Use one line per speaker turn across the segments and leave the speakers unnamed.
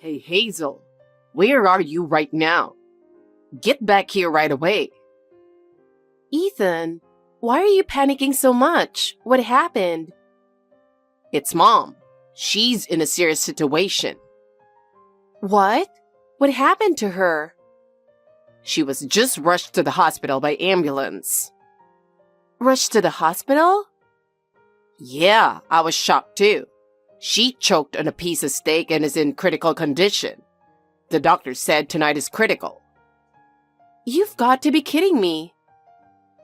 Hey Hazel, where are you right now? Get back here right away.
Ethan, why are you panicking so much? What happened?
It's Mom. She's in a serious situation.
What? What happened to her?
She was just rushed to the hospital by ambulance.
Rushed to the hospital?
Yeah, I was shocked too. She choked on a piece of steak and is in critical condition. The doctor said tonight is critical.
You've got to be kidding me.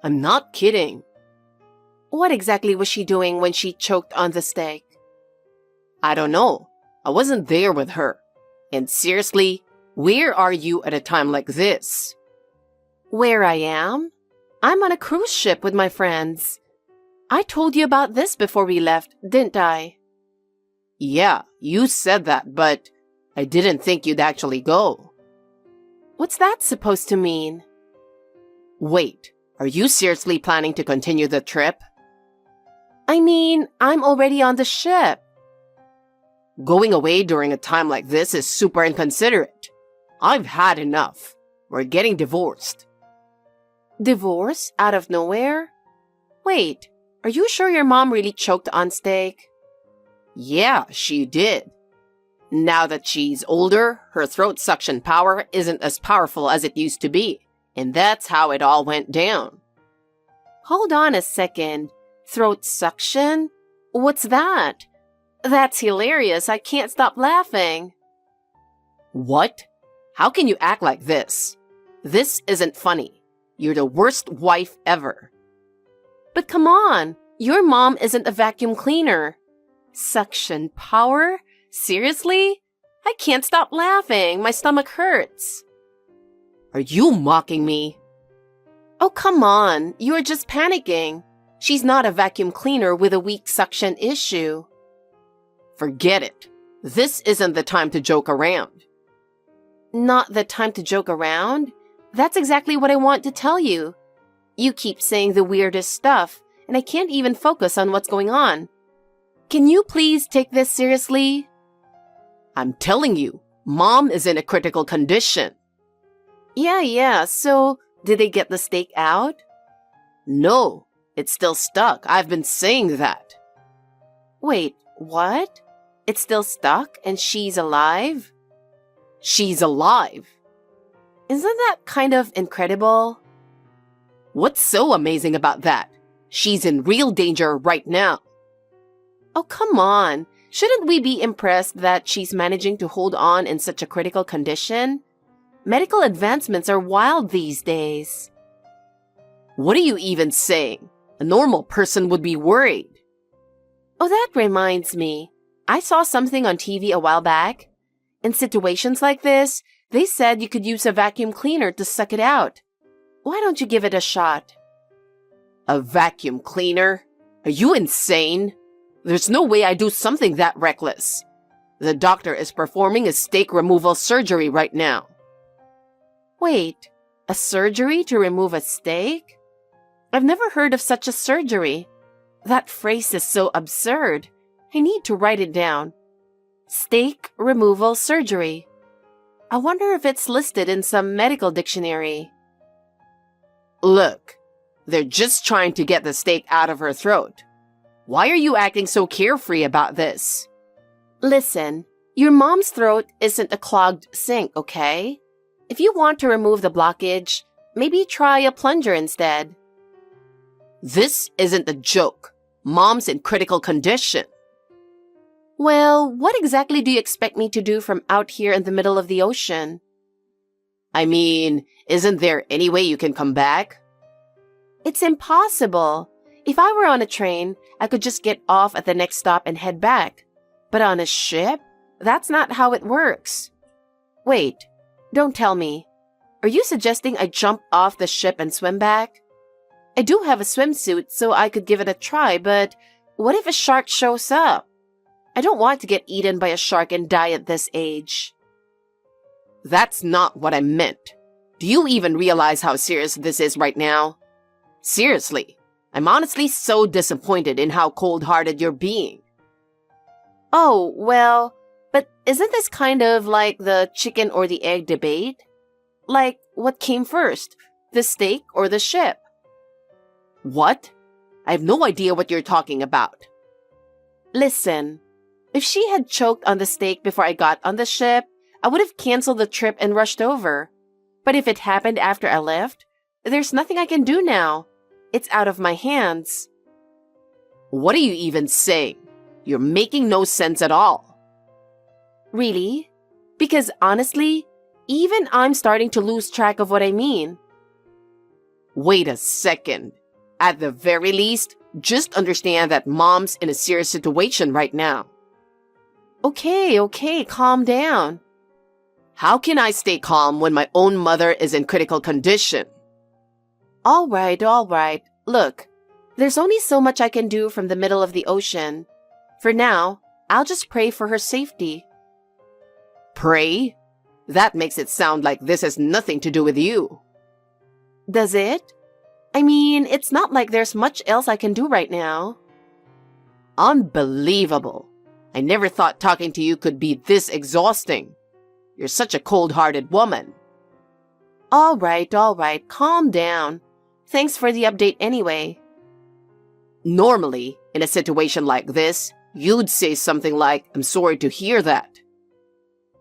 I'm not kidding.
What exactly was she doing when she choked on the steak?
I don't know. I wasn't there with her. And seriously, where are you at a time like this?
Where I am? I'm on a cruise ship with my friends. I told you about this before we left, didn't I?
Yeah, you said that, but I didn't think you'd actually go.
What's that supposed to mean?
Wait, are you seriously planning to continue the trip?
I mean, I'm already on the ship.
Going away during a time like this is super inconsiderate. I've had enough. We're getting divorced.
Divorce out of nowhere? Wait, are you sure your mom really choked on steak?
Yeah, she did. Now that she's older, her throat suction power isn't as powerful as it used to be, and that's how it all went down.
Hold on a second. Throat suction? What's that? That's hilarious. I can't stop laughing.
What? How can you act like this? This isn't funny. You're the worst wife ever.
But come on, your mom isn't a vacuum cleaner. Suction power? Seriously? I can't stop laughing. My stomach hurts.
Are you mocking me?
Oh, come on. You're just panicking. She's not a vacuum cleaner with a weak suction issue.
Forget it. This isn't the time to joke around.
Not the time to joke around? That's exactly what I want to tell you. You keep saying the weirdest stuff, and I can't even focus on what's going on. Can you please take this seriously?
I'm telling you, Mom is in a critical condition.
Yeah, so did they get the steak out?
No, it's still stuck. I've been saying that.
Wait, what? It's still stuck and she's alive?
She's alive.
Isn't that kind of incredible?
What's so amazing about that? She's in real danger right now.
Oh, come on. Shouldn't we be impressed that she's managing to hold on in such a critical condition? Medical advancements are wild these days.
What are you even saying? A normal person would be worried.
Oh, that reminds me. I saw something on TV a while back. In situations like this, they said you could use a vacuum cleaner to suck it out. Why don't you give it a shot?
A vacuum cleaner? Are you insane? There's no way I do something that reckless. The doctor is performing a steak removal surgery right now.
Wait, a surgery to remove a steak? I've never heard of such a surgery. That phrase is so absurd. I need to write it down. Steak removal surgery. I wonder if it's listed in some medical dictionary.
Look, they're just trying to get the steak out of her throat. Why are you acting so carefree about this?
Listen, your mom's throat isn't a clogged sink, okay? If you want to remove the blockage, maybe try a plunger instead.
This isn't a joke. Mom's in critical condition.
Well, what exactly do you expect me to do from out here in the middle of the ocean?
I mean, isn't there any way you can come back?
It's impossible. If I were on a train, I could just get off at the next stop and head back. But on a ship? That's not how it works. Wait, don't tell me. Are you suggesting I jump off the ship and swim back? I do have a swimsuit, so I could give it a try, but what if a shark shows up? I don't want to get eaten by a shark and die at this age.
That's not what I meant. Do you even realize how serious this is right now? Seriously, I'm honestly so disappointed in how cold-hearted you're being.
Oh, well, But isn't this kind of like the chicken or the egg debate? Like, what came first, the steak or the ship?
What? I have no idea what you're talking about.
Listen, if she had choked on the steak before I got on the ship, I would have canceled the trip and rushed over. But if it happened after I left, there's nothing I can do now. It's out of my hands.
What are you even saying? You're making no sense at all.
Really? Because honestly, even I'm starting to lose track of what I mean.
Wait a second. At the very least, just understand that Mom's in a serious situation right now.
Okay, calm down.
How can I stay calm when my own mother is in critical condition?
All right. Look, there's only so much I can do from the middle of the ocean. For now, I'll just pray for her safety.
Pray? That makes it sound like this has nothing to do with you.
Does it? I mean, it's not like there's much else I can do right now.
Unbelievable. I never thought talking to you could be this exhausting. You're such a cold-hearted woman.
All right, calm down. Thanks for the update anyway.
Normally, in a situation like this, you'd say something like, "I'm sorry to hear that."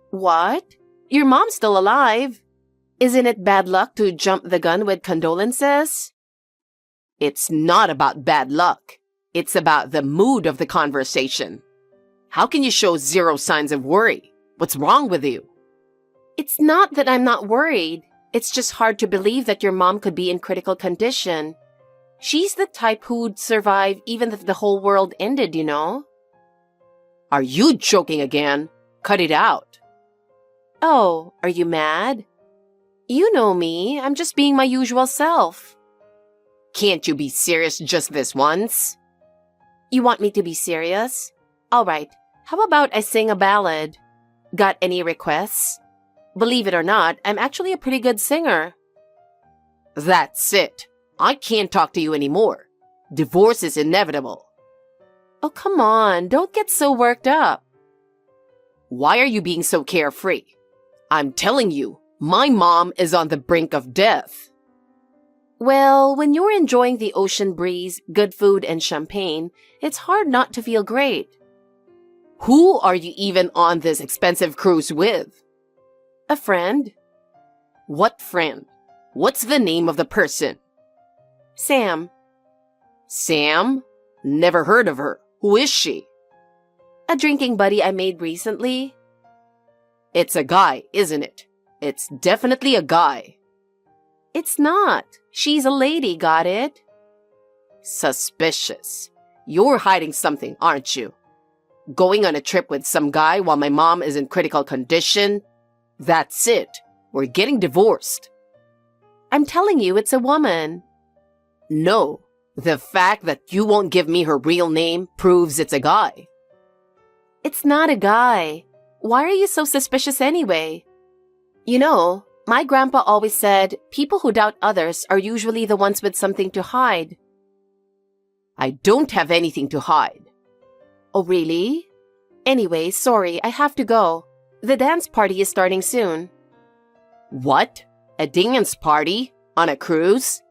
What? Your mom's still alive. Isn't it bad luck to jump the gun with condolences?
It's not about bad luck. It's about the mood of the conversation. How can you show zero signs of worry? What's wrong with you?
It's not that I'm not worried. It's just hard to believe that your mom could be in critical condition. She's the type who'd survive even if the whole world ended, you know?
Are you joking again? Cut it out.
Oh, are you mad? You know me. I'm just being my usual self.
Can't you be serious just this once?
You want me to be serious? All right. How about I sing a ballad? Got any requests? Believe it or not, I'm actually a pretty good singer.
That's it. I can't talk to you anymore. Divorce is inevitable.
Oh, come on. Don't get so worked up.
Why are you being so carefree? I'm telling you, my mom is on the brink of death.
Well, when you're enjoying the ocean breeze, good food, and champagne, it's hard not to feel great.
Who are you even on this expensive cruise with?
A friend.
What friend? What's the name of the person?
Sam.
Sam? Never heard of her. Who is she?
A drinking buddy I made recently.
It's a guy, isn't it? It's definitely a guy.
It's not. She's a lady, got it?
Suspicious. You're hiding something, aren't you? Going on a trip with some guy while my mom is in critical condition? That's it. We're getting divorced.
I'm telling you, it's a woman.
No. The fact that you won't give me her real name proves it's a guy.
It's not a guy. Why are you so suspicious anyway? You know, my grandpa always said people who doubt others are usually the ones with something to hide.
I don't have anything to hide.
Oh, really? Anyway, sorry, I have to go. The dance party is starting soon.
What? A dance party? On a cruise?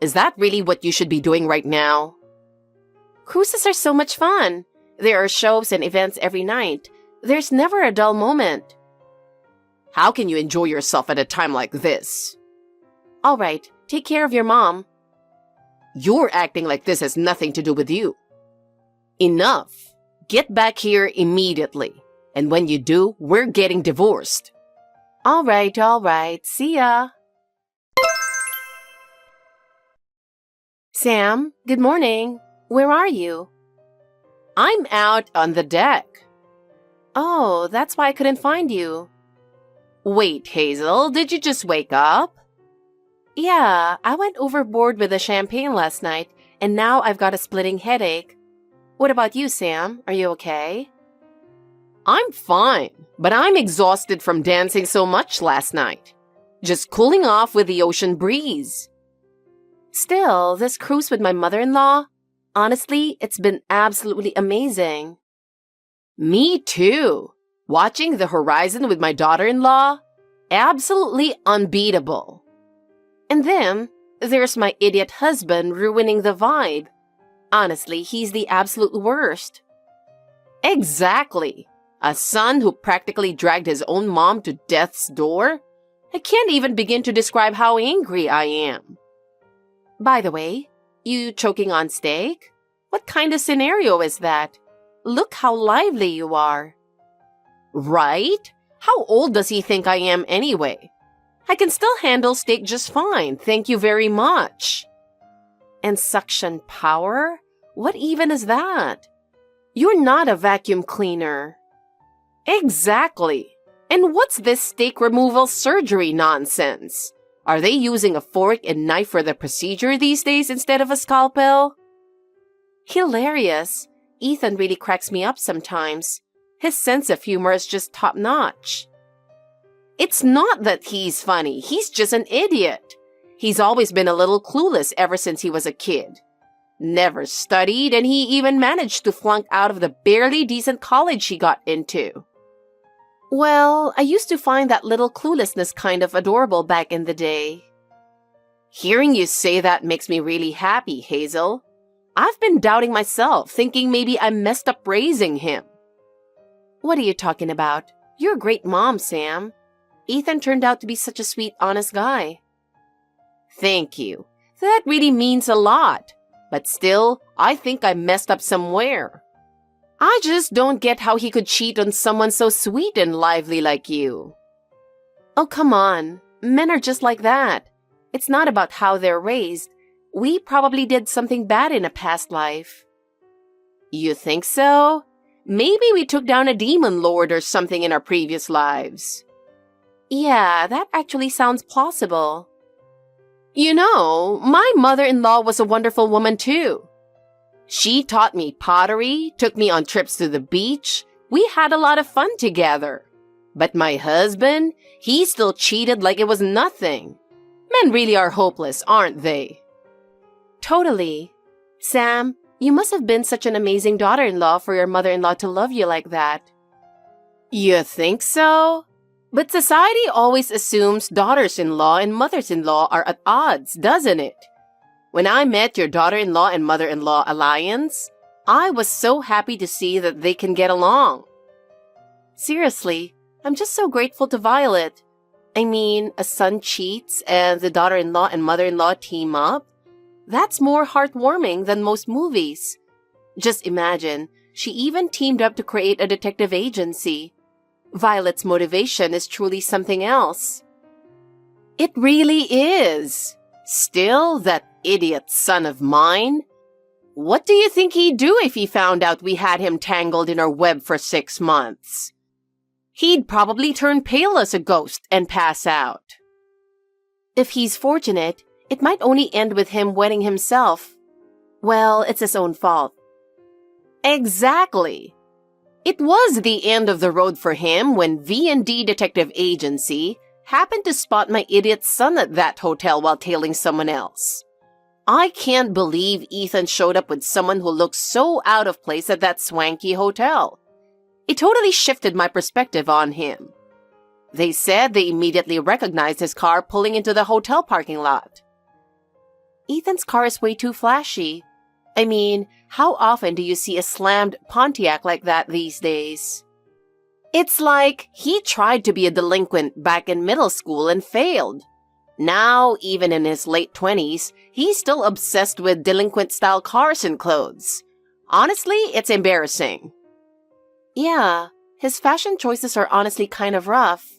Is that really what you should be doing right now?
Cruises are so much fun. There are shows and events every night. There's never a dull moment.
How can you enjoy yourself at a time like this?
All right, take care of your mom.
You're acting like this has nothing to do with you. Enough. Get back here immediately. And when you do, we're getting divorced.
All right. See ya. Sam, good morning. Where are you?
I'm out on the deck.
Oh, that's why I couldn't find you.
Wait, Hazel, did you just wake up?
Yeah, I went overboard with the champagne last night, and now I've got a splitting headache. What about you, Sam? Are you okay?
I'm fine, but I'm exhausted from dancing so much last night. Just cooling off with the ocean breeze.
Still, this cruise with my mother-in-law, honestly, it's been absolutely amazing.
Me too. Watching the horizon with my daughter-in-law? Absolutely unbeatable.
And then, there's my idiot husband ruining the vibe. Honestly, he's the absolute worst.
Exactly. A son who practically dragged his own mom to death's door? I can't even begin to describe how angry I am.
By the way, you choking on steak? What kind of scenario is that? Look how lively you are.
Right? How old does he think I am anyway? I can still handle steak just fine, thank you very much.
And suction power? What even is that?
You're not a vacuum cleaner. Exactly. And what's this steak removal surgery nonsense? Are they using a fork and knife for the procedure these days instead of a scalpel?
Hilarious. Ethan really cracks me up sometimes. His sense of humor is just top-notch.
It's not that he's funny, he's just an idiot. He's always been a little clueless ever since he was a kid. Never studied, and he even managed to flunk out of the barely decent college he got into.
Well, I used to find that little cluelessness kind of adorable back in the day.
Hearing you say that makes me really happy, Hazel. I've been doubting myself, thinking maybe I messed up raising him.
What are you talking about? You're a great mom, Sam. Ethan turned out to be such a sweet, honest guy.
Thank you. That really means a lot. But still, I think I messed up somewhere. I just don't get how he could cheat on someone so sweet and lively like you.
Oh, come on. Men are just like that. It's not about how they're raised. We probably did something bad in a past life.
You think so? Maybe we took down a demon lord or something in our previous lives.
Yeah, that actually sounds plausible.
You know, my mother-in-law was a wonderful woman too. She taught me pottery, took me on trips to the beach. We had a lot of fun together. But my husband, he still cheated like it was nothing. Men really are hopeless, aren't they?
Totally. Sam, you must have been such an amazing daughter-in-law for your mother-in-law to love you like that.
You think so? But society always assumes daughters-in-law and mothers-in-law are at odds, doesn't it? When I met your daughter-in-law and mother-in-law alliance, I was so happy to see that they can get along.
Seriously, I'm just so grateful to Violet. I mean, a son cheats and the daughter-in-law and mother-in-law team up? That's more heartwarming than most movies. Just imagine, she even teamed up to create a detective agency. Violet's motivation is truly something else.
It really is. Still, that idiot son of mine? What do you think he'd do if he found out we had him tangled in our web for 6 months? He'd probably turn pale as a ghost and pass out.
If he's fortunate, it might only end with him wetting himself. Well, it's his own fault.
Exactly. It was the end of the road for him when V&D Detective Agency happened to spot my idiot son at that hotel while tailing someone else. I can't believe Ethan showed up with someone who looked so out of place at that swanky hotel. It totally shifted my perspective on him. They said they immediately recognized his car pulling into the hotel parking lot.
Ethan's car is way too flashy. I mean, how often do you see a slammed Pontiac like that these days?
It's like he tried to be a delinquent back in middle school and failed. Now, even in his late 20s, he's still obsessed with delinquent-style cars and clothes. Honestly, it's embarrassing.
Yeah, his fashion choices are honestly kind of rough.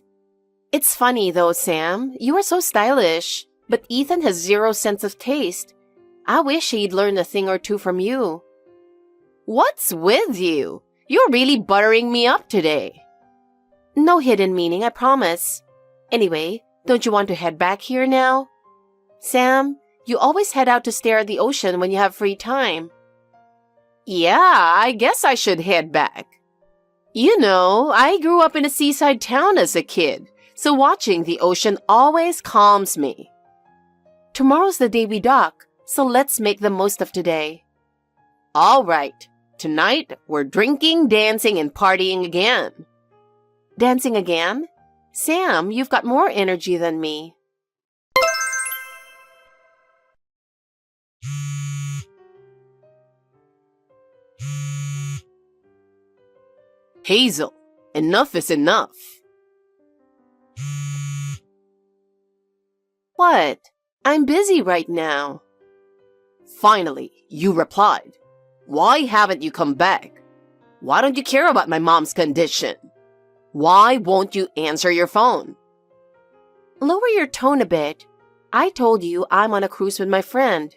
It's funny though, Sam. You are so stylish, but Ethan has zero sense of taste. I wish he'd learn a thing or two from you.
What's with you? You're really buttering me up today.
No hidden meaning, I promise. Anyway, don't you want to head back here now? Sam, you always head out to stare at the ocean when you have free time.
Yeah, I guess I should head back. You know, I grew up in a seaside town as a kid, so watching the ocean always calms me.
Tomorrow's the day we dock, so let's make the most of today.
All right. Tonight, we're drinking, dancing, and partying again.
Dancing again? Sam, you've got more energy than me.
Hazel, enough is enough.
What? I'm busy right now.
Finally, you replied. Why haven't you come back? Why don't you care about my mom's condition? Why won't you answer your phone?
Lower your tone a bit. I told you I'm on a cruise with my friend.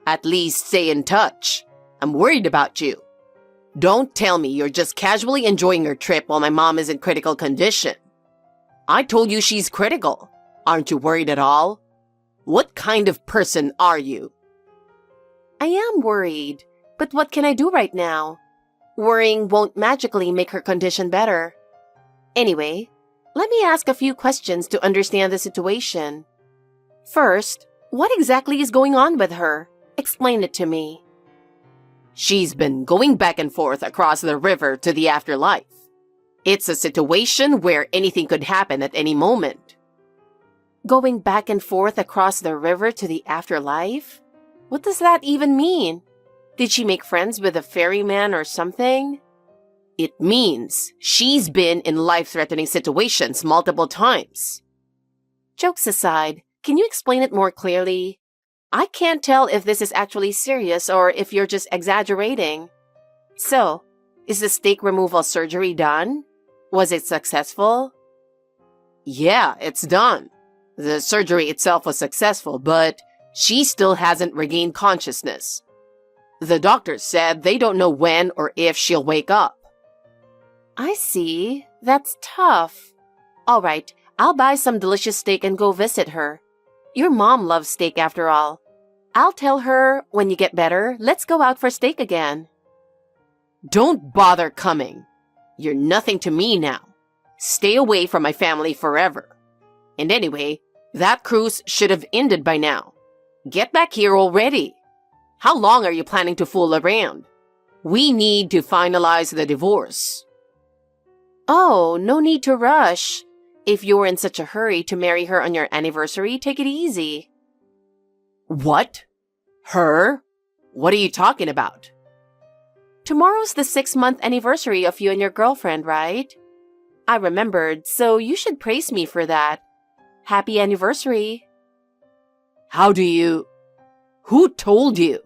At least stay in touch. I'm worried about you. Don't tell me you're just casually enjoying your trip while my mom is in critical condition. I told you she's critical. Aren't you worried at all? What kind of person are you?
I am worried, but what can I do right now? Worrying won't magically make her condition better. Anyway, let me ask a few questions to understand the situation. First, what exactly is going on with her? Explain it to me.
She's been going back and forth across the river to the afterlife. It's a situation where anything could happen at any moment.
Going back and forth across the river to the afterlife? What does that even mean? Did she make friends with a ferryman or something?
It means she's been in life-threatening situations multiple times.
Jokes aside, can you explain it more clearly? I can't tell if this is actually serious or if you're just exaggerating. So, is the stake removal surgery done? Was it successful?
Yeah, it's done. The surgery itself was successful, but she still hasn't regained consciousness. The doctors said they don't know when or if she'll wake up.
I see. That's tough. All right, I'll buy some delicious steak and go visit her. Your mom loves steak after all. I'll tell her, when you get better, let's go out for steak again.
Don't bother coming. You're nothing to me now. Stay away from my family forever. And anyway, that cruise should have ended by now. Get back here already. How long are you planning to fool around? We need to finalize the divorce.
Oh, no need to rush. If you're in such a hurry to marry her on your anniversary, take it easy.
What? Her? What are you talking about?
Tomorrow's the 6-month anniversary of you and your girlfriend, right? I remembered, so you should praise me for that. Happy anniversary.
How do you... Who told you?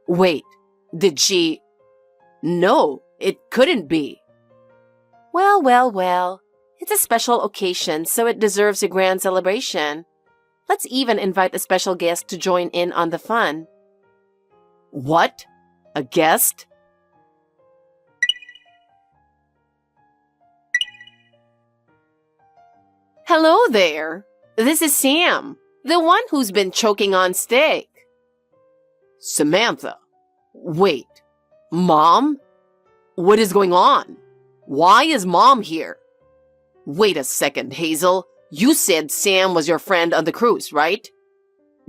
Wait, did she... No, it couldn't be.
Well. It's a special occasion, so it deserves a grand celebration. Let's even invite a special guest to join in on the fun.
What? A guest?
Hello there. This is Sam, the one who's been choking on steak.
Samantha. Wait. Mom? What is going on? Why is Mom here? Wait a second, Hazel. You said Sam was your friend on the cruise, right?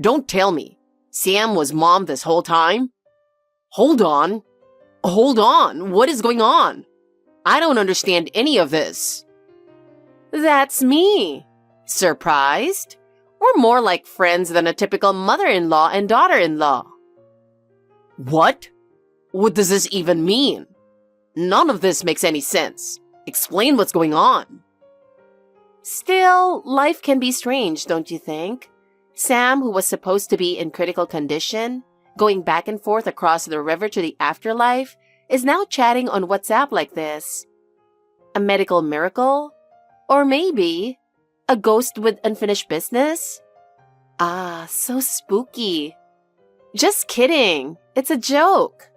Don't tell me. Sam was Mom this whole time? Hold on. What is going on? I don't understand any of this.
That's me. Surprised? We're more like friends than a typical mother-in-law and daughter-in-law.
What? What does this even mean? None of this makes any sense. Explain what's going on.
Still, life can be strange, don't you think? Sam, who was supposed to be in critical condition, going back and forth across the river to the afterlife, is now chatting on WhatsApp like this. A medical miracle? Or maybe a ghost with unfinished business? Ah, so spooky. Just kidding. It's a joke.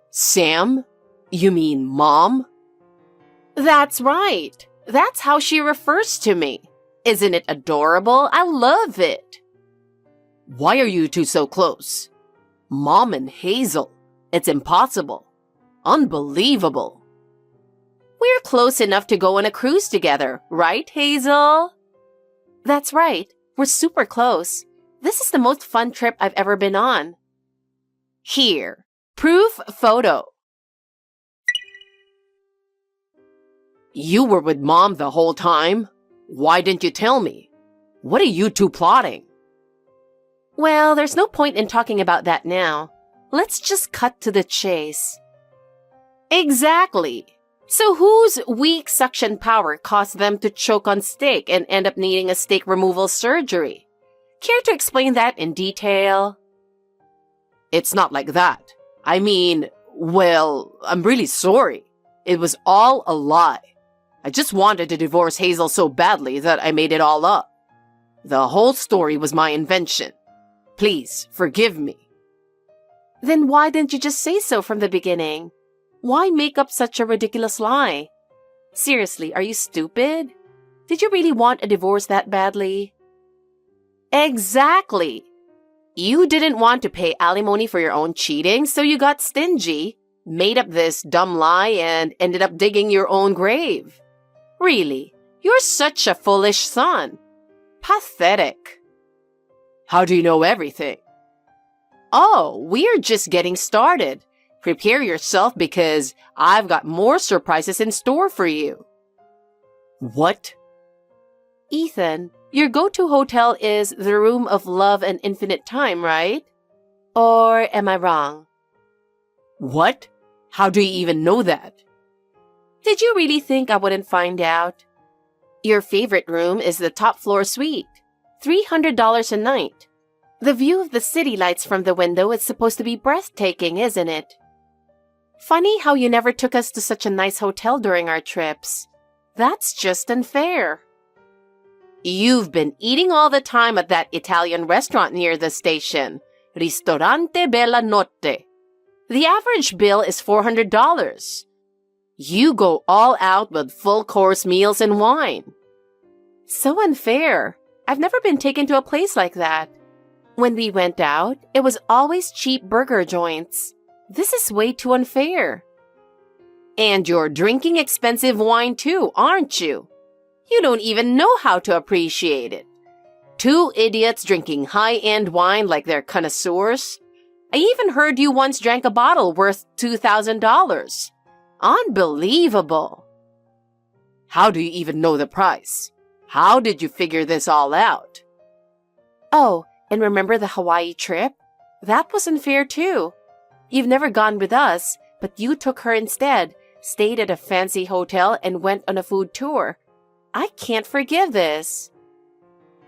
Sam? You mean Mom?
That's right. That's how she refers to me. Isn't it adorable? I love it.
Why are you two so close? Mom and Hazel. It's impossible. Unbelievable.
We're close enough to go on a cruise together, right, Hazel? That's right. We're super close. This is the most fun trip I've ever been on. Here, proof photo.
You were with Mom the whole time? Why didn't you tell me? What are you two plotting?
Well, there's no point in talking about that now. Let's just cut to the chase.
Exactly. So whose weak suction power caused them to choke on steak and end up needing a steak removal surgery? Care to explain that in detail? It's not like that. I mean, well, I'm really sorry. It was all a lie. I just wanted to divorce Hazel so badly that I made it all up. The whole story was my invention. Please, forgive me.
Then why didn't you just say so from the beginning? Why make up such a ridiculous lie? Seriously, are you stupid? Did you really want a divorce that badly?
Exactly. You didn't want to pay alimony for your own cheating, so you got stingy, made up this dumb lie, and ended up digging your own grave. Really, you're such a foolish son. Pathetic. How do you know everything? Oh, we're just getting started. Prepare yourself because I've got more surprises in store for you. What?
Ethan, your go-to hotel is the Room of Love and Infinite Time, right? Or am I wrong?
What? How do you even know that?
Did you really think I wouldn't find out? Your favorite room is the top floor suite. $300 a night. The view of the city lights from the window is supposed to be breathtaking, isn't it? Funny how you never took us to such a nice hotel during our trips. That's just unfair.
You've been eating all the time at that Italian restaurant near the station, Ristorante Bella Notte. The average bill is $400. You go all out with full-course meals and wine.
So unfair. I've never been taken to a place like that. When we went out, it was always cheap burger joints. This is way too unfair.
And you're drinking expensive wine too, aren't you? You don't even know how to appreciate it. Two idiots drinking high-end wine like they're connoisseurs. I even heard you once drank a bottle worth $2,000. Unbelievable. How do you even know the price? How did you figure this all out?
Oh, and remember the Hawaii trip? That was unfair too. You've never gone with us, but you took her instead, stayed at a fancy hotel, and went on a food tour. I can't forgive this.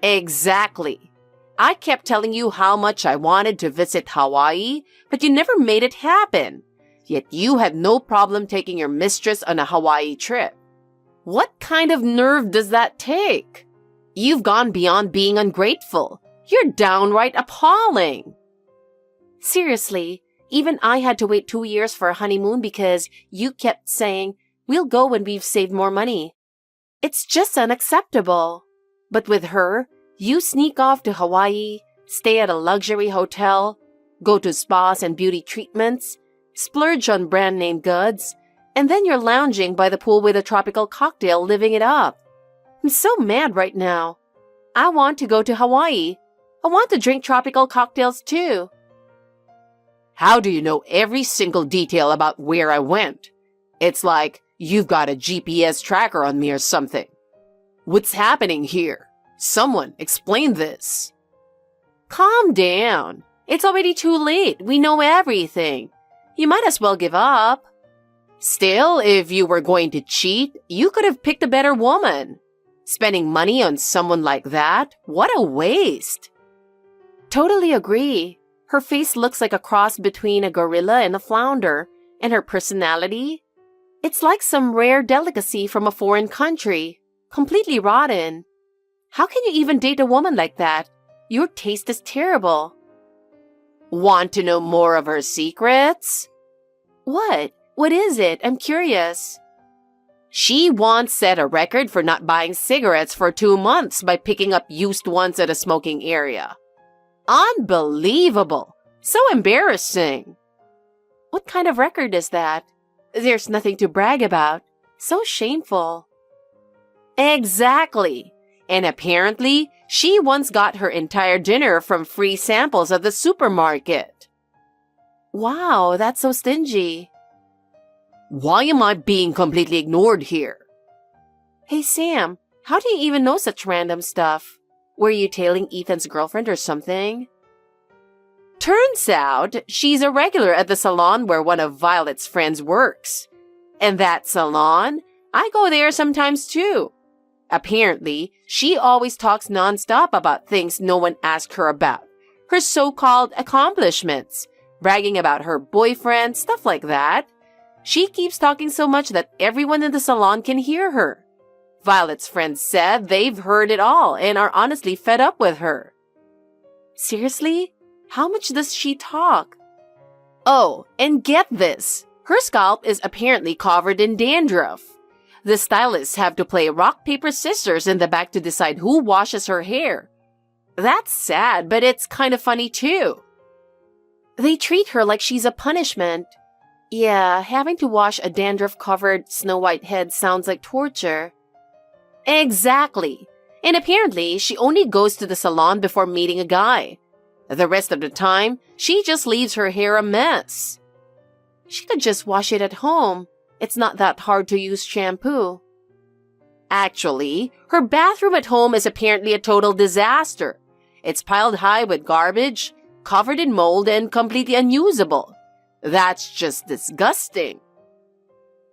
Exactly. I kept telling you how much I wanted to visit Hawaii, but you never made it happen. Yet you had no problem taking your mistress on a Hawaii trip. What kind of nerve does that take? You've gone beyond being ungrateful. You're downright appalling.
Seriously, even I had to wait 2 years for a honeymoon because you kept saying, we'll go when we've saved more money. It's just unacceptable. But with her, you sneak off to Hawaii, stay at a luxury hotel, go to spas and beauty treatments, splurge on brand name goods, and then you're lounging by the pool with a tropical cocktail, living it up. I'm so mad right now. I want to go to Hawaii. I want to drink tropical cocktails too.
How do you know every single detail about where I went? It's like you've got a GPS tracker on me or something. What's happening here? Someone explain this.
Calm down. It's already too late. We know everything. You might as well give up.
Still, if you were going to cheat, you could have picked a better woman. Spending money on someone like that? What a waste.
Totally agree. Her face looks like a cross between a gorilla and a flounder, and her personality? It's like some rare delicacy from a foreign country. Completely rotten. How can you even date a woman like that? Your taste is terrible.
Want to know more of her secrets?
What? What is it? I'm curious.
She once set a record for not buying cigarettes for 2 months by picking up used ones at a smoking area. Unbelievable! So embarrassing.
What kind of record is that? There's nothing to brag about. So shameful.
Exactly. And apparently, she once got her entire dinner from free samples at the supermarket.
Wow, that's so stingy.
Why am I being completely ignored here?
Hey Sam, how do you even know such random stuff? Were you tailing Ethan's girlfriend or something?
Turns out she's a regular at the salon where one of Violet's friends works. And that salon, I go there sometimes too. Apparently, she always talks nonstop about things no one asked her about. Her so-called accomplishments, bragging about her boyfriend, stuff like that. She keeps talking so much that everyone in the salon can hear her. Violet's friends said they've heard it all and are honestly fed up with her.
Seriously? How much does she talk?
Oh, and get this. Her scalp is apparently covered in dandruff. The stylists have to play rock, paper, scissors in the back to decide who washes her hair. That's sad, but it's kind of funny too.
They treat her like she's a punishment. Yeah, having to wash a dandruff-covered Snow White head sounds like torture.
Exactly. And apparently, she only goes to the salon before meeting a guy. The rest of the time, she just leaves her hair a mess.
She could just wash it at home. It's not that hard to use shampoo.
Actually, her bathroom at home is apparently a total disaster. It's piled high with garbage, covered in mold, and completely unusable. That's just disgusting.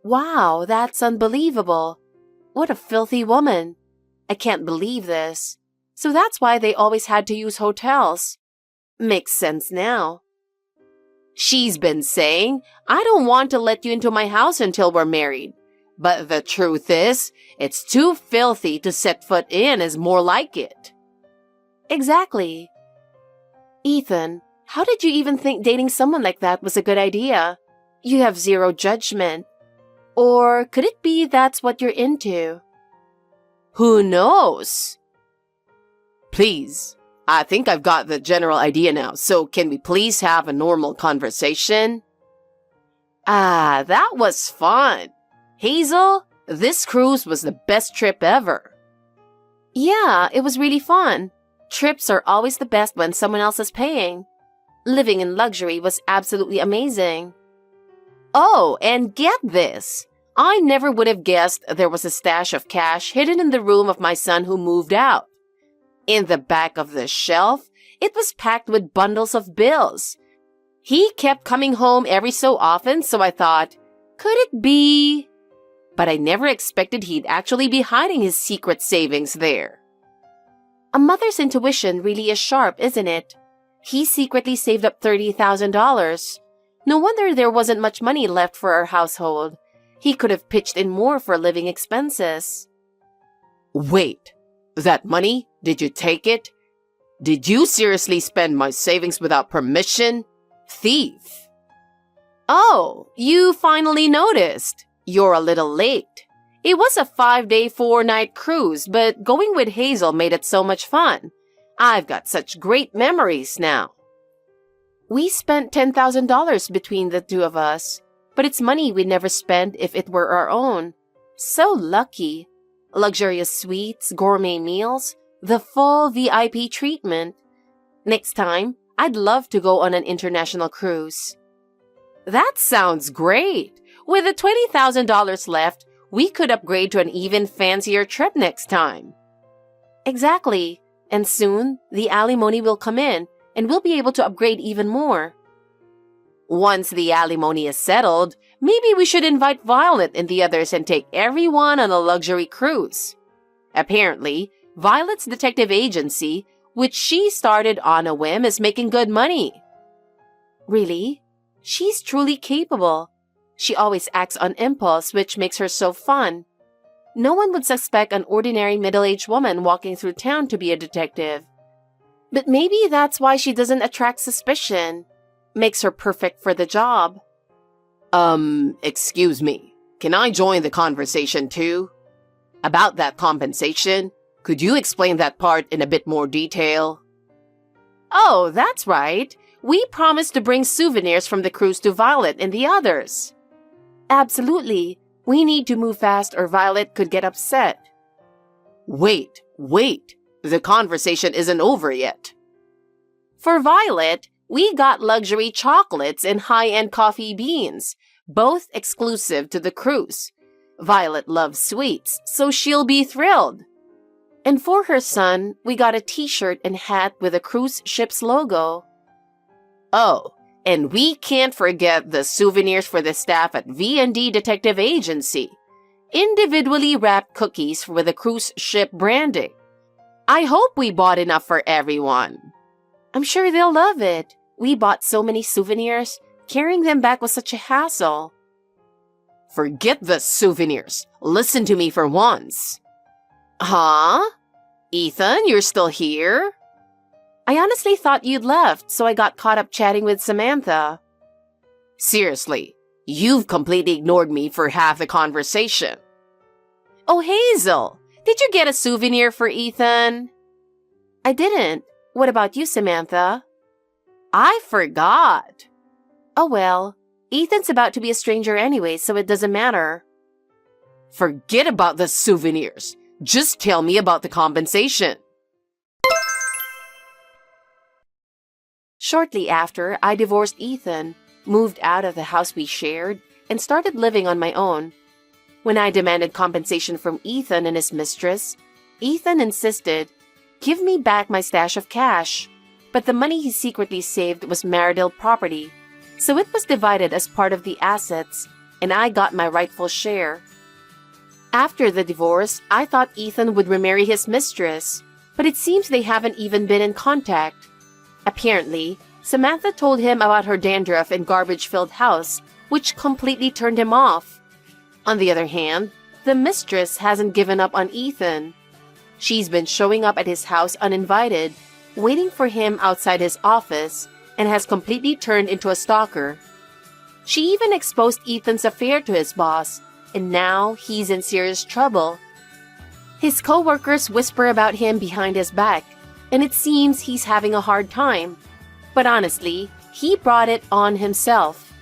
Wow, that's unbelievable. What a filthy woman. I can't believe this. So that's why they always had to use hotels. Makes sense now.
She's been saying, I don't want to let you into my house until we're married. But the truth is, it's too filthy to set foot in is more like it.
Exactly. Ethan, how did you even think dating someone like that was a good idea? You have zero judgment. Or could it be that's what you're into?
Who knows? Please, I think I've got the general idea now, so can we please have a normal conversation? That was fun. Hazel, this cruise was the best trip ever.
Yeah, it was really fun. Trips are always the best when someone else is paying. Living in luxury was absolutely amazing.
Oh, and get this. I never would have guessed there was a stash of cash hidden in the room of my son who moved out. In the back of the shelf, it was packed with bundles of bills. He kept coming home every so often, so I thought, could it be? But I never expected he'd actually be hiding his secret savings there.
A mother's intuition really is sharp, isn't it? He secretly saved up $30,000. No wonder there wasn't much money left for our household. He could have pitched in more for living expenses.
Wait, that money? Did you take it? Did you seriously spend my savings without permission? Thief! Oh, you finally noticed. You're a little late. It was a 5-day, 4-night cruise, but going with Hazel made it so much fun. I've got such great memories now.
We spent $10,000 between the two of us, but it's money we'd never spend if it were our own. So lucky. Luxurious suites, gourmet meals, the full VIP treatment. Next time, I'd love to go on an international cruise.
That sounds great. With the $20,000 left, we could upgrade to an even fancier trip next time.
Exactly. And soon, the alimony will come in, and we'll be able to upgrade even more.
Once the alimony is settled, maybe we should invite Violet and the others and take everyone on a luxury cruise. Apparently, Violet's detective agency, which she started on a whim, is making good money.
Really? She's truly capable. She always acts on impulse, which makes her so fun. No one would suspect an ordinary middle-aged woman walking through town to be a detective. But maybe that's why she doesn't attract suspicion. Makes her perfect for the job.
Excuse me. Can I join the conversation too? About that compensation, could you explain that part in a bit more detail? Oh, that's right. We promised to bring souvenirs from the cruise to Violet and the others.
Absolutely. We need to move fast or Violet could get upset.
Wait. The conversation isn't over yet. For Violet, we got luxury chocolates and high-end coffee beans, both exclusive to the cruise. Violet loves sweets, so she'll be thrilled.
And for her son, we got a t-shirt and hat with a cruise ship's logo.
Oh, and we can't forget the souvenirs for the staff at V&D Detective Agency. Individually wrapped cookies with the cruise ship branding. I hope we bought enough for everyone.
I'm sure they'll love it. We bought so many souvenirs. Carrying them back was such a hassle.
Forget the souvenirs. Listen to me for once. Huh? Ethan, you're still here?
I honestly thought you'd left, so I got caught up chatting with Samantha.
Seriously, you've completely ignored me for half the conversation.
Oh, Hazel, did you get a souvenir for Ethan? I didn't. What about you, Samantha?
I forgot.
Oh well, Ethan's about to be a stranger anyway, so it doesn't matter.
Forget about the souvenirs. Just tell me about the compensation.
Shortly after, I divorced Ethan, moved out of the house we shared, and started living on my own. When I demanded compensation from Ethan and his mistress, Ethan insisted, "Give me back my stash of cash." But the money he secretly saved was marital property, so it was divided as part of the assets, and I got my rightful share. After the divorce, I thought Ethan would remarry his mistress, but it seems they haven't even been in contact. Apparently, Samantha told him about her dandruff and garbage-filled house, which completely turned him off. On the other hand, the mistress hasn't given up on Ethan. She's been showing up at his house uninvited, waiting for him outside his office, and has completely turned into a stalker. She even exposed Ethan's affair to his boss, and now he's in serious trouble. His co-workers whisper about him behind his back, and it seems he's having a hard time. But honestly, he brought it on himself.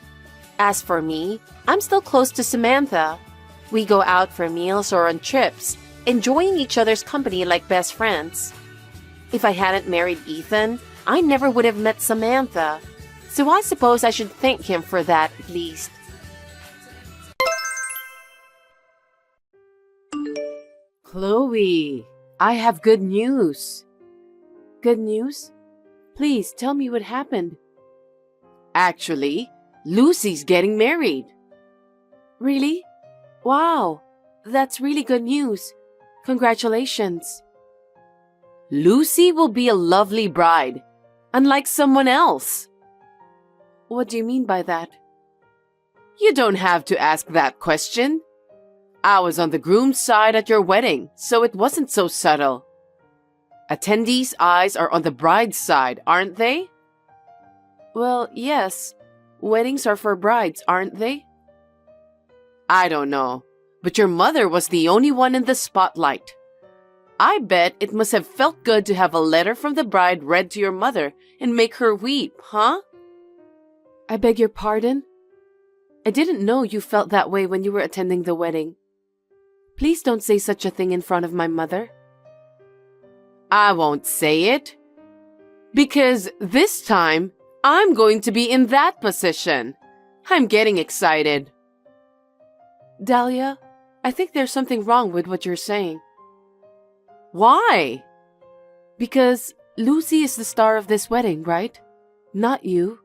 As for me, I'm still close to Samantha. We go out for meals or on trips, enjoying each other's company like best friends. If I hadn't married Ethan, I never would have met Samantha. So I suppose I should thank him for that at least.
Chloe, I have good news.
Good news? Please tell me what happened.
Actually, Lucy's getting married.
Really? Wow, that's really good news. Congratulations.
Lucy will be a lovely bride, unlike someone else.
What do you mean by that?
You don't have to ask that question. I was on the groom's side at your wedding, so it wasn't so subtle. Attendees' eyes are on the bride's side, aren't they?
Well, yes. Weddings are for brides, aren't they?
I don't know, but your mother was the only one in the spotlight. I bet it must have felt good to have a letter from the bride read to your mother and make her weep, huh?
I beg your pardon? I didn't know you felt that way when you were attending the wedding. Please don't say such a thing in front of my mother.
I won't say it. Because this time, I'm going to be in that position. I'm getting excited.
Dahlia, I think there's something wrong with what you're saying.
Why?
Because Lucy is the star of this wedding, right? Not you.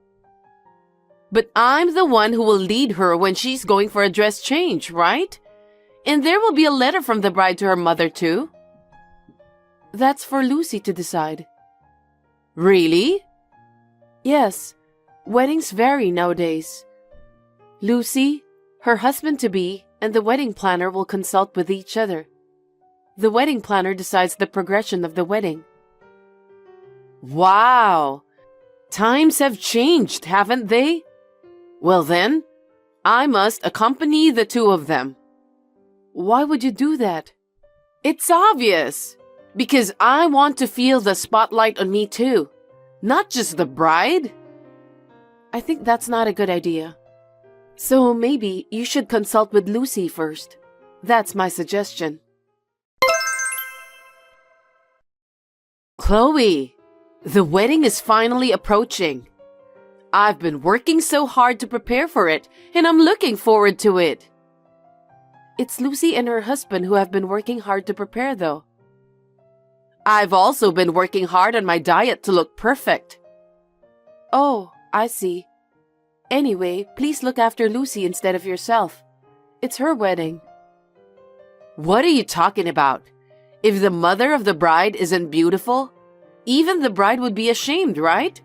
But I'm the one who will lead her when she's going for a dress change, right? And there will be a letter from the bride to her mother, too.
That's for Lucy to decide.
Really?
Yes. Weddings vary nowadays. Lucy, her husband-to-be, and the wedding planner will consult with each other. The wedding planner decides the progression of the wedding.
Wow! Times have changed, haven't they? Well then, I must accompany the two of them.
Why would you do that?
It's obvious. Because I want to feel the spotlight on me too. Not just the bride.
I think that's not a good idea. So maybe you should consult with Lucy first. That's my suggestion.
Chloe, the wedding is finally approaching. I've been working so hard to prepare for it, and I'm looking forward to it.
It's Lucy and her husband who have been working hard to prepare, though.
I've also been working hard on my diet to look perfect.
Oh, I see. Anyway, please look after Lucy instead of yourself. It's her wedding.
What are you talking about? If the mother of the bride isn't beautiful, even the bride would be ashamed, right?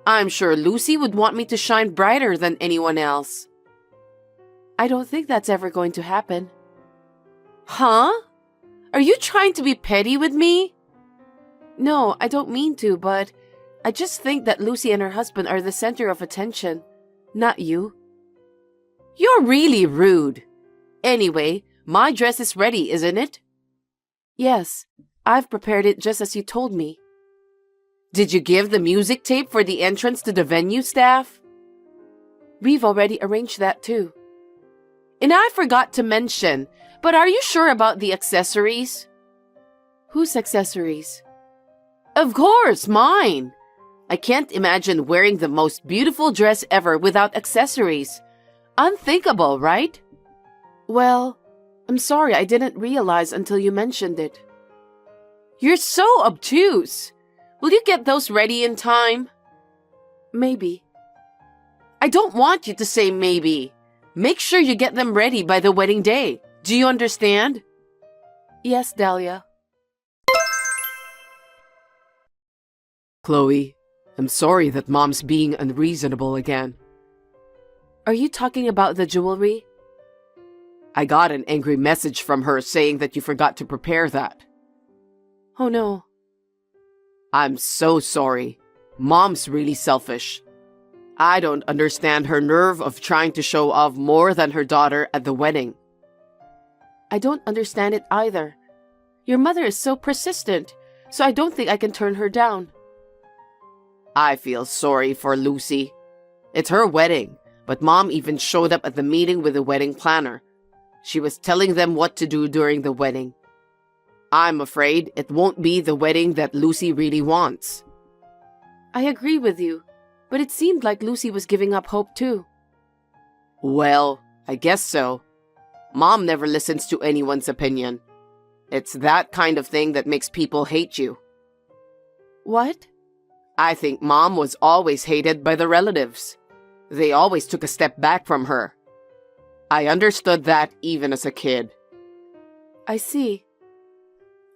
I'm sure Lucy would want me to shine brighter than anyone else.
I don't think that's ever going to happen.
Huh? Are you trying to be petty with me?
No, I don't mean to, but I just think that Lucy and her husband are the center of attention, not you.
You're really rude. Anyway, my dress is ready, isn't it?
Yes, I've prepared it just as you told me.
Did you give the music tape for the entrance to the venue staff?
We've already arranged that too.
And I forgot to mention, but are you sure about the accessories?
Whose accessories?
Of course, mine. I can't imagine wearing the most beautiful dress ever without accessories. Unthinkable, right?
Well, I'm sorry I didn't realize until you mentioned it.
You're so obtuse. Will you get those ready in time?
Maybe.
I don't want you to say maybe. Make sure you get them ready by the wedding day. Do you understand?
Yes, Dahlia.
Chloe, I'm sorry that Mom's being unreasonable again.
Are you talking about the jewelry?
I got an angry message from her saying that you forgot to prepare that.
Oh no.
I'm so sorry. Mom's really selfish. I don't understand her nerve of trying to show off more than her daughter at the wedding.
I don't understand it either. Your mother is so persistent, so I don't think I can turn her down.
I feel sorry for Lucy. It's her wedding, but Mom even showed up at the meeting with the wedding planner. She was telling them what to do during the wedding. I'm afraid it won't be the wedding that Lucy really wants.
I agree with you, but it seemed like Lucy was giving up hope too.
Well, I guess so. Mom never listens to anyone's opinion. It's that kind of thing that makes people hate you.
What?
I think Mom was always hated by the relatives. They always took a step back from her. I understood that even as a kid.
I see.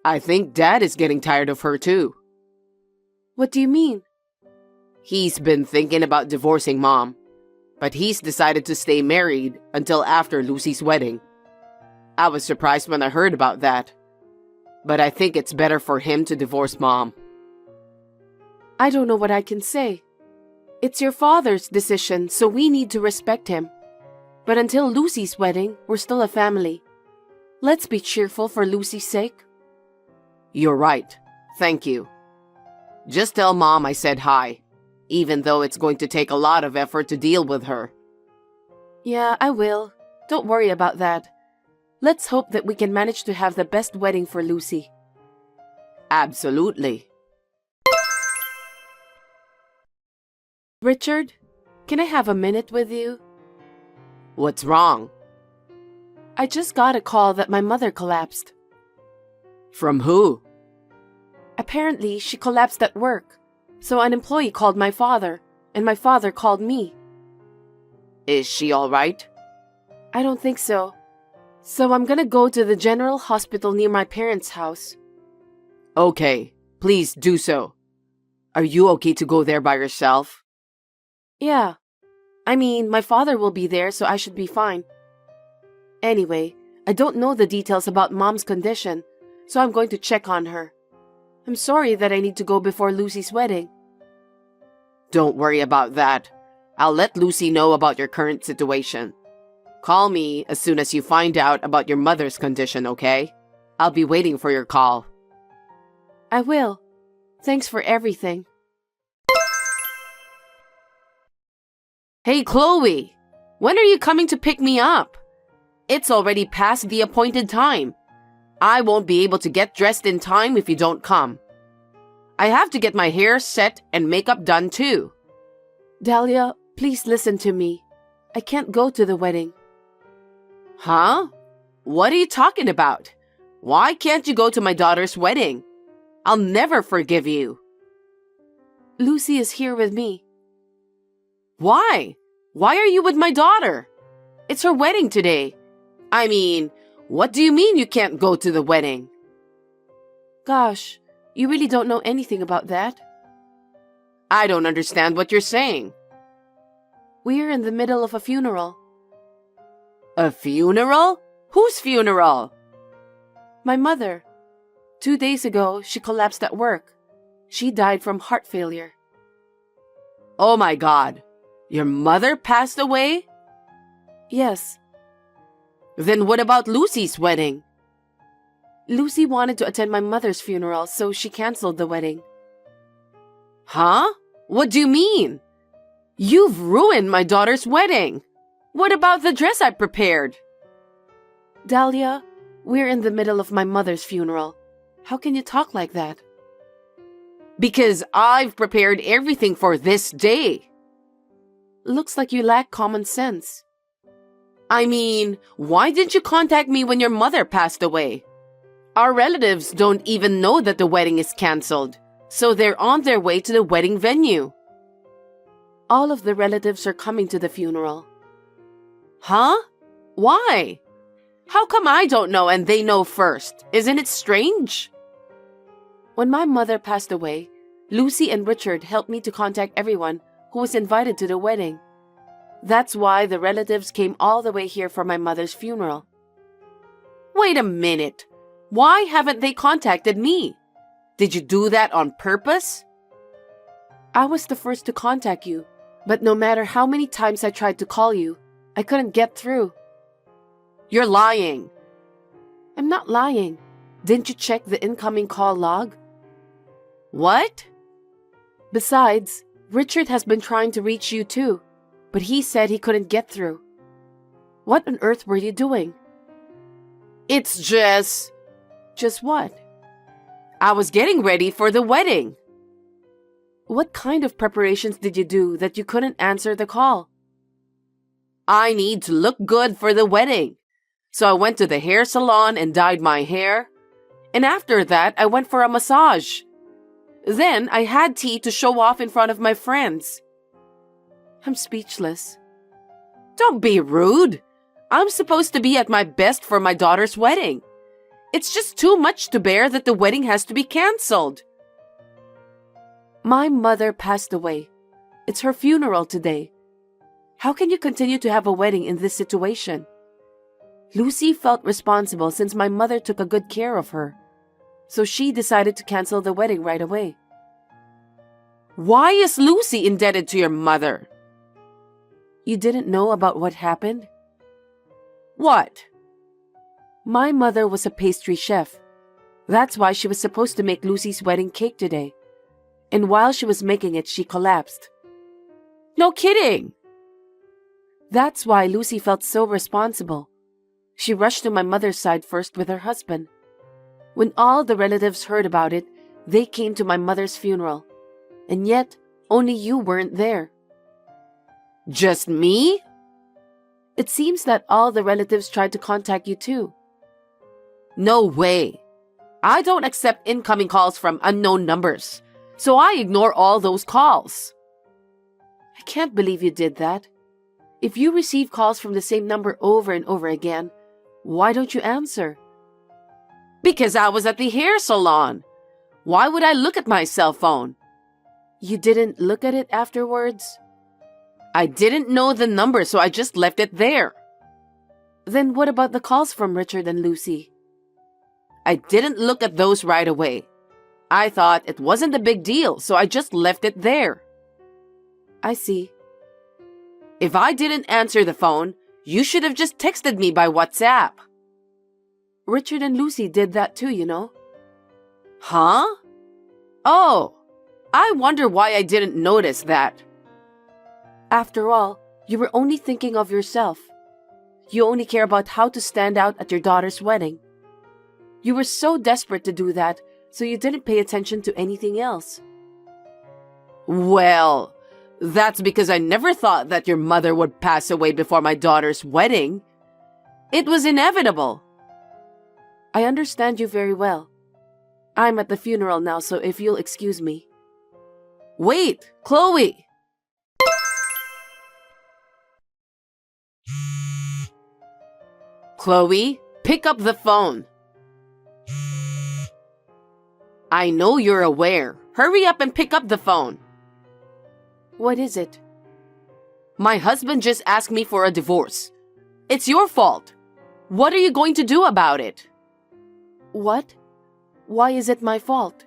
I think Dad is getting tired of her too.
What do you mean?
He's been thinking about divorcing Mom, but he's decided to stay married until after Lucy's wedding. I was surprised when I heard about that, but I think it's better for him to divorce Mom.
I don't know what I can say. It's your father's decision, so we need to respect him. But until Lucy's wedding, we're still a family. Let's be cheerful for Lucy's sake.
You're right. Thank you. Just tell Mom I said hi, even though it's going to take a lot of effort to deal with her.
Yeah, I will. Don't worry about that. Let's hope that we can manage to have the best wedding for Lucy.
Absolutely.
Richard, can I have a minute with you?
What's wrong?
I just got a call that my mother collapsed.
From who?
Apparently, she collapsed at work. So an employee called my father, and my father called me.
Is she all right?
I don't think so. So I'm gonna go to the general hospital near my parents' house.
Okay, please do so. Are you okay to go there by yourself?
Yeah. I mean, my father will be there, so I should be fine. Anyway, I don't know the details about Mom's condition, so I'm going to check on her. I'm sorry that I need to go before Lucy's wedding.
Don't worry about that. I'll let Lucy know about your current situation. Call me as soon as you find out about your mother's condition, okay? I'll be waiting for your call.
I will. Thanks for everything.
Hey, Chloe! When are you coming to pick me up? It's already past the appointed time. I won't be able to get dressed in time if you don't come. I have to get my hair set and makeup done too.
Dahlia, please listen to me. I can't go to the wedding.
Huh? What are you talking about? Why can't you go to my daughter's wedding? I'll never forgive you.
Lucy is here with me.
Why? Why are you with my daughter? It's her wedding today. I mean, what do you mean you can't go to the wedding?
Gosh, you really don't know anything about that.
I don't understand what you're saying.
We're in the middle of a funeral.
A funeral? Whose funeral?
My mother. 2 days ago, she collapsed at work. She died from heart failure.
Oh my God. Your mother passed away?
Yes.
Then what about Lucy's wedding?
Lucy wanted to attend my mother's funeral, so she canceled the wedding.
Huh? What do you mean? You've ruined my daughter's wedding. What about the dress I prepared?
Dahlia, we're in the middle of my mother's funeral. How can you talk like that?
Because I've prepared everything for this day.
Looks like you lack common sense.
I mean, why didn't you contact me when your mother passed away? Our relatives don't even know that the wedding is canceled, so they're on their way to the wedding venue.
All of the relatives are coming to the funeral.
Huh? Why? How come I don't know and they know first? Isn't it strange?
When my mother passed away, Lucy and Richard helped me to contact everyone who was invited to the wedding. That's why the relatives came all the way here for my mother's funeral.
Wait a minute. Why haven't they contacted me? Did you do that on purpose?
I was the first to contact you, but no matter how many times I tried to call you, I couldn't get through.
You're lying.
I'm not lying. Didn't you check the incoming call log?
What?
Besides, Richard has been trying to reach you too, but he said he couldn't get through. What on earth were you doing?
It's just...
Just what?
I was getting ready for the wedding.
What kind of preparations did you do that you couldn't answer the call?
I need to look good for the wedding. So I went to the hair salon and dyed my hair. And after that, I went for a massage. Then I had tea to show off in front of my friends.
I'm speechless.
Don't be rude. I'm supposed to be at my best for my daughter's wedding. It's just too much to bear that the wedding has to be canceled.
My mother passed away. It's her funeral today. How can you continue to have a wedding in this situation? Lucy felt responsible since my mother took a good care of her, so she decided to cancel the wedding right away.
Why is Lucy indebted to your mother?
You didn't know about what happened?
What?
My mother was a pastry chef. That's why she was supposed to make Lucy's wedding cake today. And while she was making it, she collapsed.
No kidding!
That's why Lucy felt so responsible. She rushed to my mother's side first with her husband. When all the relatives heard about it, they came to my mother's funeral. And yet, only you weren't there.
Just me?
It seems that all the relatives tried to contact you too.
No way. I don't accept incoming calls from unknown numbers, so I ignore all those calls.
I can't believe you did that. If you receive calls from the same number over and over again, why don't you answer?
Because I was at the hair salon. Why would I look at my cell phone?
You didn't look at it afterwards?
I didn't know the number, so I just left it there.
Then what about the calls from Richard and Lucy?
I didn't look at those right away. I thought it wasn't a big deal, so I just left it there.
I see.
If I didn't answer the phone, you should have just texted me by WhatsApp.
Richard and Lucy did that too, you know.
Huh? Oh, I wonder why I didn't notice that.
After all, you were only thinking of yourself. You only care about how to stand out at your daughter's wedding. You were so desperate to do that, so you didn't pay attention to anything else.
Well, that's because I never thought that your mother would pass away before my daughter's wedding. It was inevitable.
I understand you very well. I'm at the funeral now, so if you'll excuse me.
Wait, Chloe! Chloe, pick up the phone. I know you're aware. Hurry up and pick up the phone.
What is it?
My husband just asked me for a divorce. It's your fault. What are you going to do about it?
What? Why is it my fault?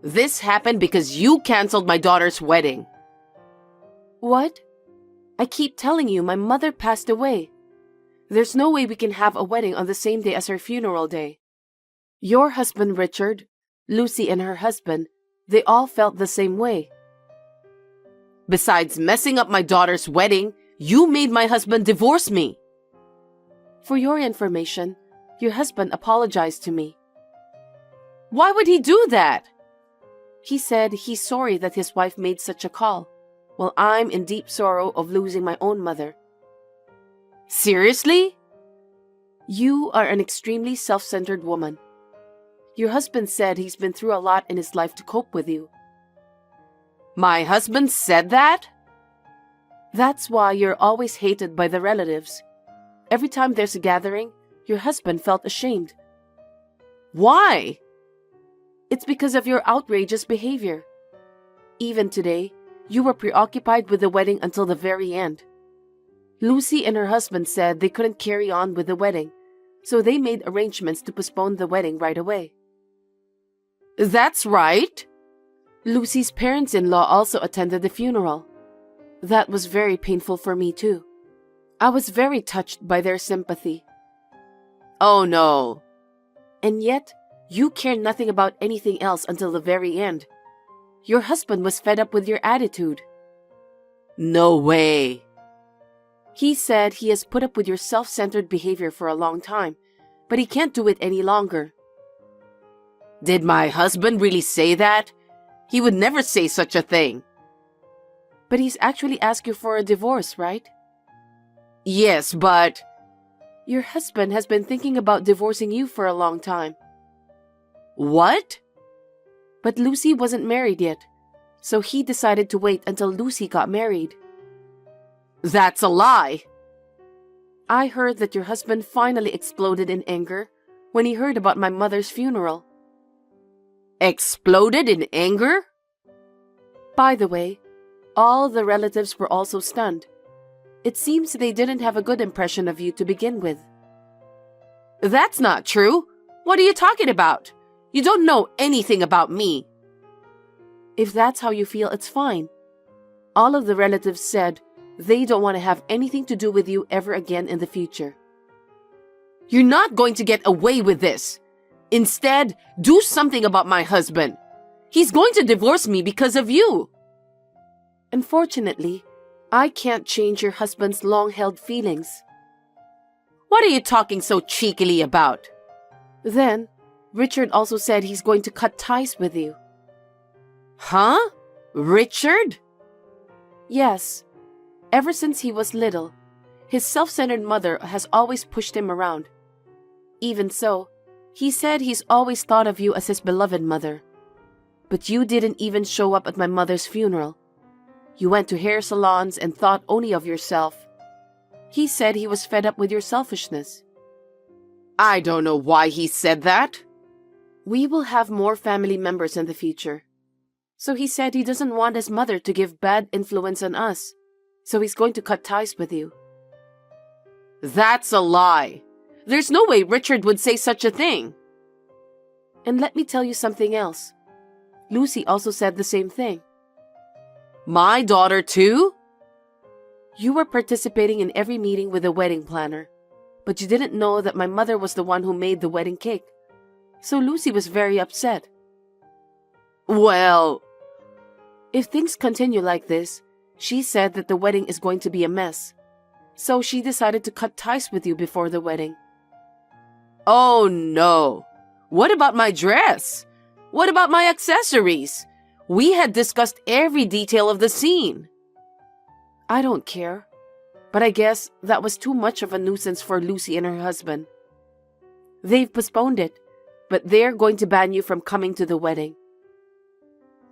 This happened because you canceled my daughter's wedding.
What? I keep telling you my mother passed away. There's no way we can have a wedding on the same day as her funeral day. Your husband Richard, Lucy and her husband, they all felt the same way.
Besides messing up my daughter's wedding, you made my husband divorce me.
For your information, your husband apologized to me.
Why would he do that?
He said he's sorry that his wife made such a call, while I'm in deep sorrow of losing my own mother.
Seriously?
You are an extremely self-centered woman. Your husband said he's been through a lot in his life to cope with you.
My husband said that?
That's why you're always hated by the relatives. Every time there's a gathering, your husband felt ashamed.
Why?
It's because of your outrageous behavior. Even today, you were preoccupied with the wedding until the very end. Lucy and her husband said they couldn't carry on with the wedding, so they made arrangements to postpone the wedding right away.
That's right.
Lucy's parents-in-law also attended the funeral. That was very painful for me too. I was very touched by their sympathy.
Oh no.
And yet, you cared nothing about anything else until the very end. Your husband was fed up with your attitude.
No way.
He said he has put up with your self-centered behavior for a long time, but he can't do it any longer.
Did my husband really say that? He would never say such a thing.
But he's actually asked you for a divorce, right?
Yes, but...
Your husband has been thinking about divorcing you for a long time.
What?
But Lucy wasn't married yet, so he decided to wait until Lucy got married.
That's a lie.
I heard that your husband finally exploded in anger when he heard about my mother's funeral.
Exploded in anger?
By the way, all the relatives were also stunned. It seems they didn't have a good impression of you to begin with.
That's not true. What are you talking about? You don't know anything about me.
If that's how you feel, it's fine. All of the relatives said they don't want to have anything to do with you ever again in the future.
You're not going to get away with this. Instead, do something about my husband. He's going to divorce me because of you.
Unfortunately, I can't change your husband's long-held feelings.
What are you talking so cheekily about?
Then, Richard also said he's going to cut ties with you.
Huh? Richard?
Yes. Ever since he was little, his self-centered mother has always pushed him around. Even so, he said he's always thought of you as his beloved mother. But you didn't even show up at my mother's funeral. You went to hair salons and thought only of yourself. He said he was fed up with your selfishness.
I don't know why he said that.
We will have more family members in the future. So he said he doesn't want his mother to give bad influence on us. So he's going to cut ties with you.
That's a lie. There's no way Richard would say such a thing.
And let me tell you something else. Lucy also said the same thing.
My daughter too?
You were participating in every meeting with a wedding planner, but you didn't know that my mother was the one who made the wedding cake. So Lucy was very upset.
Well...
If things continue like this, she said that the wedding is going to be a mess. So she decided to cut ties with you before the wedding.
Oh no! What about my dress? What about my accessories? We had discussed every detail of the scene.
I don't care, but I guess that was too much of a nuisance for Lucy and her husband. They've postponed it, but they're going to ban you from coming to the wedding.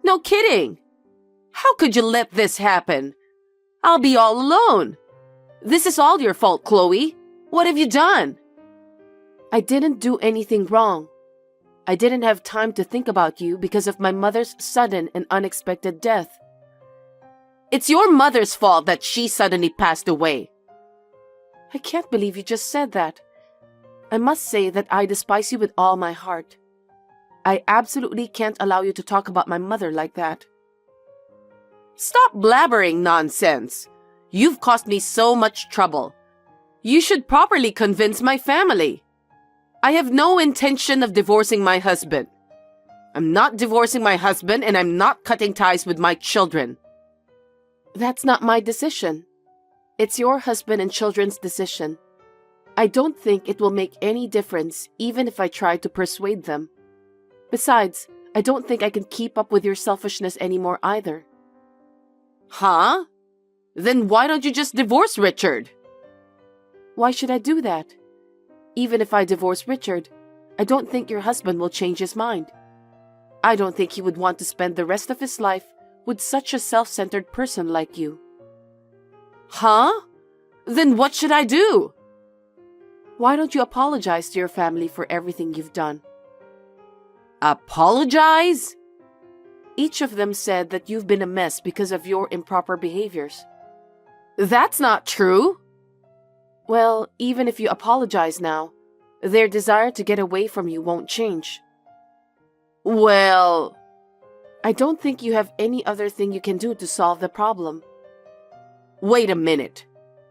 No kidding! How could you let this happen? I'll be all alone. This is all your fault, Chloe. What have you done?
I didn't do anything wrong. I didn't have time to think about you because of my mother's sudden and unexpected death.
It's your mother's fault that she suddenly passed away.
I can't believe you just said that. I must say that I despise you with all my heart. I absolutely can't allow you to talk about my mother like that.
Stop blabbering nonsense. You've caused me so much trouble. You should properly convince my family. I have no intention of divorcing my husband. I'm not divorcing my husband and I'm not cutting ties with my children.
That's not my decision. It's your husband and children's decision. I don't think it will make any difference even if I try to persuade them. Besides, I don't think I can keep up with your selfishness anymore either.
Huh? Then why don't you just divorce Richard?
Why should I do that? Even if I divorce Richard, I don't think your husband will change his mind. I don't think he would want to spend the rest of his life with such a self-centered person like you.
Huh? Then what should I do?
Why don't you apologize to your family for everything you've done?
Apologize?
Each of them said that you've been a mess because of your improper behaviors.
That's not true.
Well, even if you apologize now, their desire to get away from you won't change.
Well,
I don't think you have any other thing you can do to solve the problem.
Wait a minute.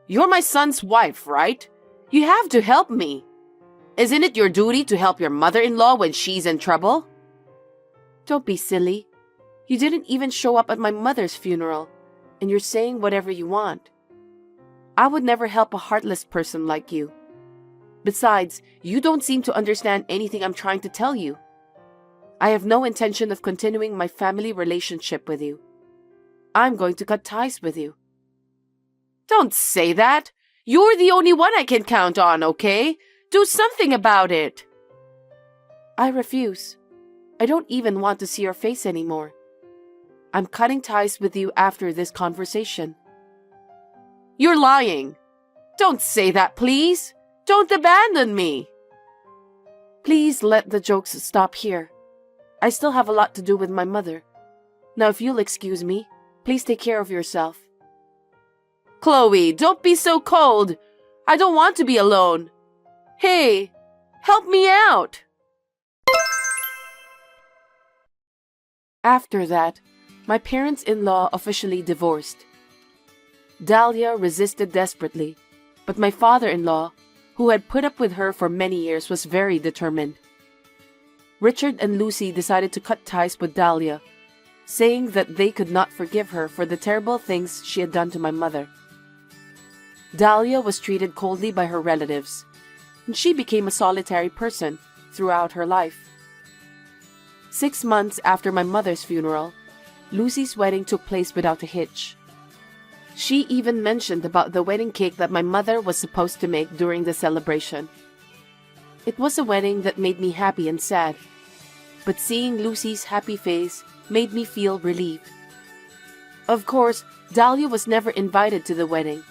You're my son's wife, right? You have to help me. Isn't it your duty to help your mother-in-law when she's in trouble?
Don't be silly. You didn't even show up at my mother's funeral, and you're saying whatever you want. I would never help a heartless person like you. Besides, you don't seem to understand anything I'm trying to tell you. I have no intention of continuing my family relationship with you. I'm going to cut ties with you.
Don't say that. You're the only one I can count on, okay? Do something about it.
I refuse. I don't even want to see your face anymore. I'm cutting ties with you after this conversation.
You're lying. Don't say that, please. Don't abandon me.
Please let the jokes stop here. I still have a lot to do with my mother. Now, if you'll excuse me, please take care of yourself.
Chloe, don't be so cold. I don't want to be alone. Hey, help me out.
After that, my parents-in-law officially divorced. Dahlia resisted desperately, but my father-in-law, who had put up with her for many years, was very determined. Richard and Lucy decided to cut ties with Dahlia, saying that they could not forgive her for the terrible things she had done to my mother. Dahlia was treated coldly by her relatives, and she became a solitary person throughout her life. 6 months after my mother's funeral, Lucy's wedding took place without a hitch. She even mentioned about the wedding cake that my mother was supposed to make during the celebration. It was a wedding that made me happy and sad, but seeing Lucy's happy face made me feel relieved. Of course, Dahlia was never invited to the wedding.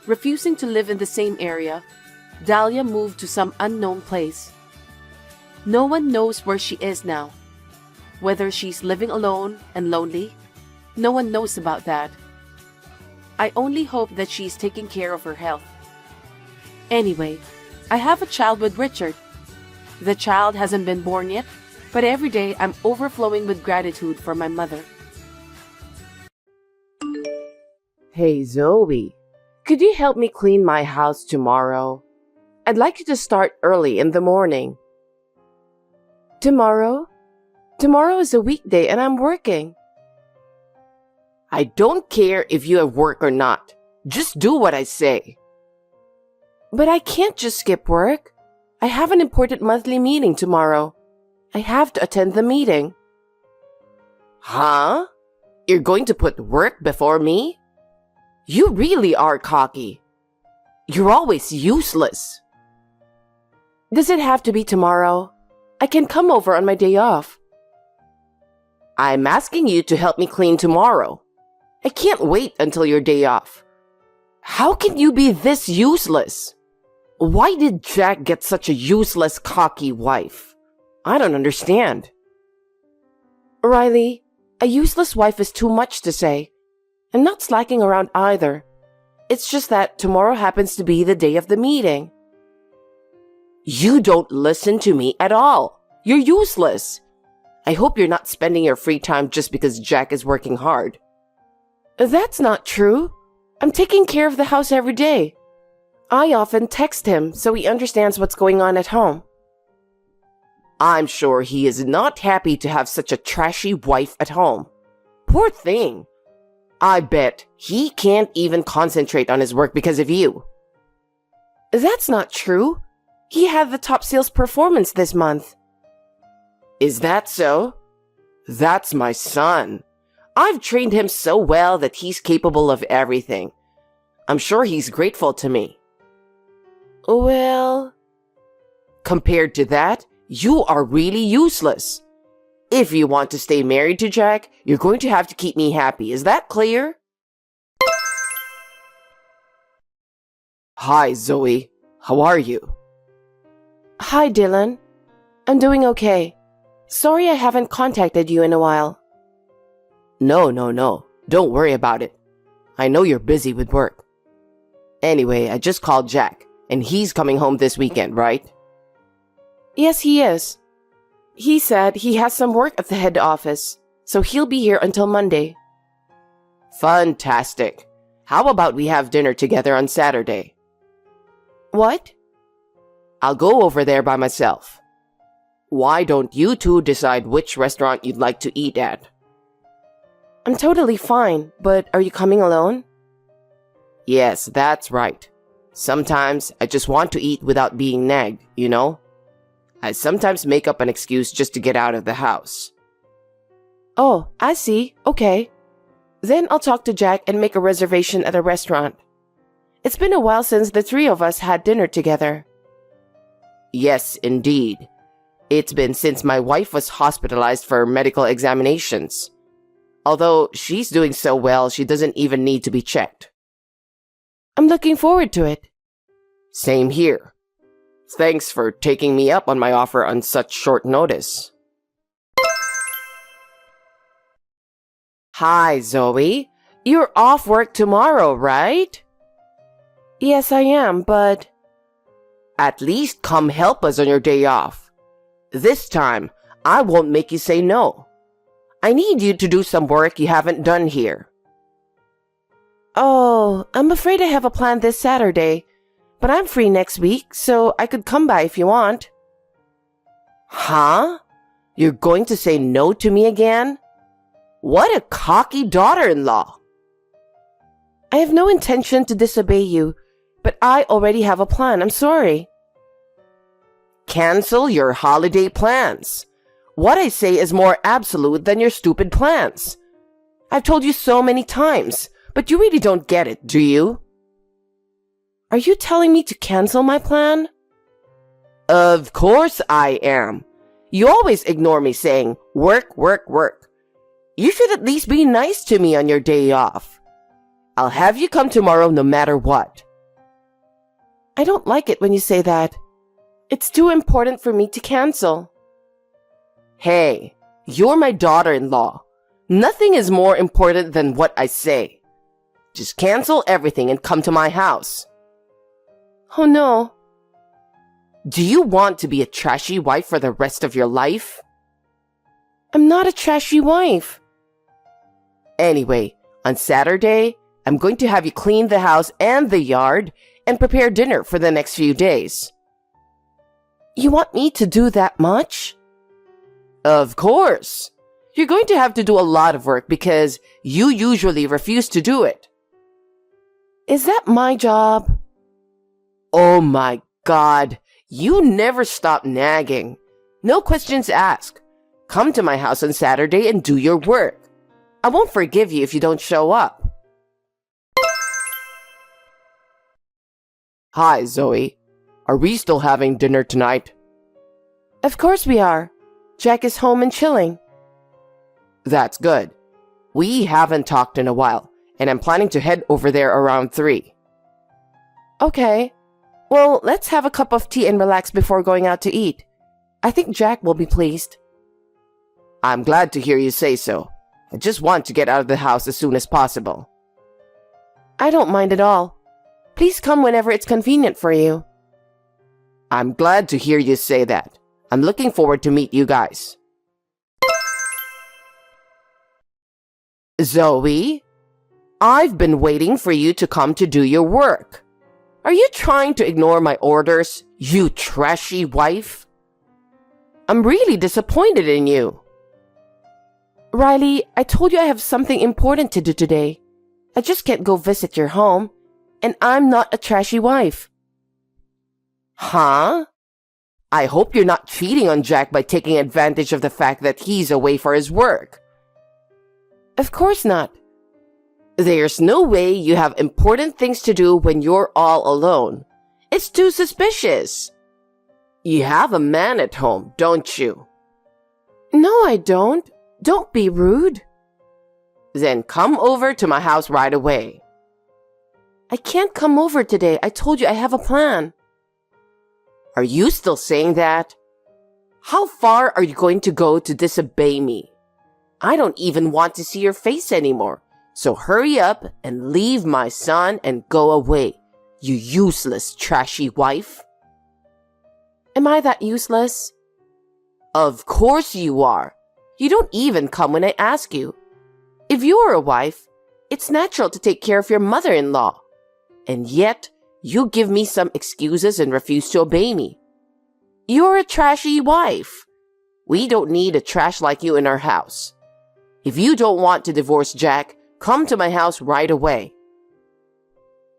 Refusing to live in the same area, Dahlia moved to some unknown place. No one knows where she is now. Whether she's living alone and lonely, no one knows about that. I only hope that she's taking care of her health. Anyway, I have a child with Richard. The child hasn't been born yet, but every day I'm overflowing with gratitude for my mother.
Hey Zoe, could you help me clean my house tomorrow? I'd like you to start early in the morning.
Tomorrow? Tomorrow is a weekday and I'm working.
I don't care if you have work or not. Just do what I say.
But I can't just skip work. I have an important monthly meeting tomorrow. I have to attend the meeting.
Huh? You're going to put work before me? You really are cocky. You're always useless.
Does it have to be tomorrow? I can come over on my day off.
I'm asking you to help me clean tomorrow. I can't wait until your day off. How can you be this useless? Why did Jack get such a useless, cocky wife? I don't understand.
Riley, a useless wife is too much to say. I'm not slacking around either. It's just that tomorrow happens to be the day of the meeting.
You don't listen to me at all. You're useless. I hope you're not spending your free time just because Jack is working hard.
That's not true. I'm taking care of the house every day. I often text him so he understands what's going on at home.
I'm sure he is not happy to have such a trashy wife at home. Poor thing. I bet he can't even concentrate on his work because of you.
That's not true. He had the top sales performance this month.
Is that so? That's my son. I've trained him so well that he's capable of everything. I'm sure he's grateful to me.
Well,
compared to that, you are really useless. If you want to stay married to Jack, you're going to have to keep me happy. Is that clear? Hi, Zoe. How are you?
Hi, Dylan. I'm doing okay. Sorry I haven't contacted you in a while.
No. Don't worry about it. I know you're busy with work. Anyway, I just called Jack, and he's coming home this weekend, right?
Yes, he is. He said he has some work at the head office, so he'll be here until Monday.
Fantastic. How about we have dinner together on Saturday?
What?
I'll go over there by myself. Why don't you two decide which restaurant you'd like to eat at?
I'm totally fine, but are you coming alone?
Yes, that's right. Sometimes I just want to eat without being nagged, you know? I sometimes make up an excuse just to get out of the house.
Oh, I see. Okay. Then I'll talk to Jack and make a reservation at a restaurant. It's been a while since the three of us had dinner together.
Yes, indeed. It's been since my wife was hospitalized for medical examinations. Although she's doing so well, she doesn't even need to be checked.
I'm looking forward to it.
Same here. Thanks for taking me up on my offer on such short notice. Hi, Zoe. You're off work tomorrow, right?
Yes, I am, but...
At least come help us on your day off. This time, I won't make you say no. I need you to do some work you haven't done here.
Oh, I'm afraid I have a plan this Saturday, but I'm free next week, so I could come by if you want.
Huh? You're going to say no to me again? What a cocky daughter-in-law.
I have no intention to disobey you, but I already have a plan. I'm sorry.
Cancel your holiday plans. What I say is more absolute than your stupid plans. I've told you so many times, but you really don't get it, do you?
Are you telling me to cancel my plan?
Of course I am. You always ignore me saying, work, work, work. You should at least be nice to me on your day off. I'll have you come tomorrow no matter what.
I don't like it when you say that. It's too important for me to cancel.
Hey, you're my daughter-in-law. Nothing is more important than what I say. Just cancel everything and come to my house.
Oh no.
Do you want to be a trashy wife for the rest of your life?
I'm not a trashy wife.
Anyway, on Saturday, I'm going to have you clean the house and the yard and prepare dinner for the next few days.
You want me to do that much?
Of course. You're going to have to do a lot of work because you usually refuse to do it.
Is that my job?
Oh my God. You never stop nagging. No questions asked. Come to my house on Saturday and do your work. I won't forgive you if you don't show up. Hi, Zoe.
Are we still having dinner tonight?
Of course we are. Jack is home and chilling.
That's good. We haven't talked in a while, and I'm planning to head over there around 3.
Okay. Well, let's have a cup of tea and relax before going out to eat. I think Jack will be pleased.
I'm glad to hear you say so. I just want to get out of the house as soon as possible.
I don't mind at all. Please come whenever it's convenient for you.
I'm glad to hear you say that. I'm looking forward to meet you guys. Zoe, I've been waiting for you to come to do your work. Are you trying to ignore my orders, you trashy wife? I'm really disappointed in you.
Riley, I told you I have something important to do today. I just can't go visit your home, and I'm not a trashy wife.
Huh? I hope you're not cheating on Jack by taking advantage of the fact that he's away for his work.
Of course not.
There's no way you have important things to do when you're all alone. It's too suspicious. You have a man at home, don't you?
No, I don't. Don't be rude.
Then come over to my house right away.
I can't come over today. I told you I have a plan.
Are you still saying that? How far are you going to go to disobey me? I don't even want to see your face anymore. So hurry up and leave my son and go away, you useless, trashy wife.
Am I that useless?
Of course you are. You don't even come when I ask you. If you are a wife, it's natural to take care of your mother-in-law. And yet, you give me some excuses and refuse to obey me. You're a trashy wife. We don't need a trash like you in our house. If you don't want to divorce Jack, come to my house right away.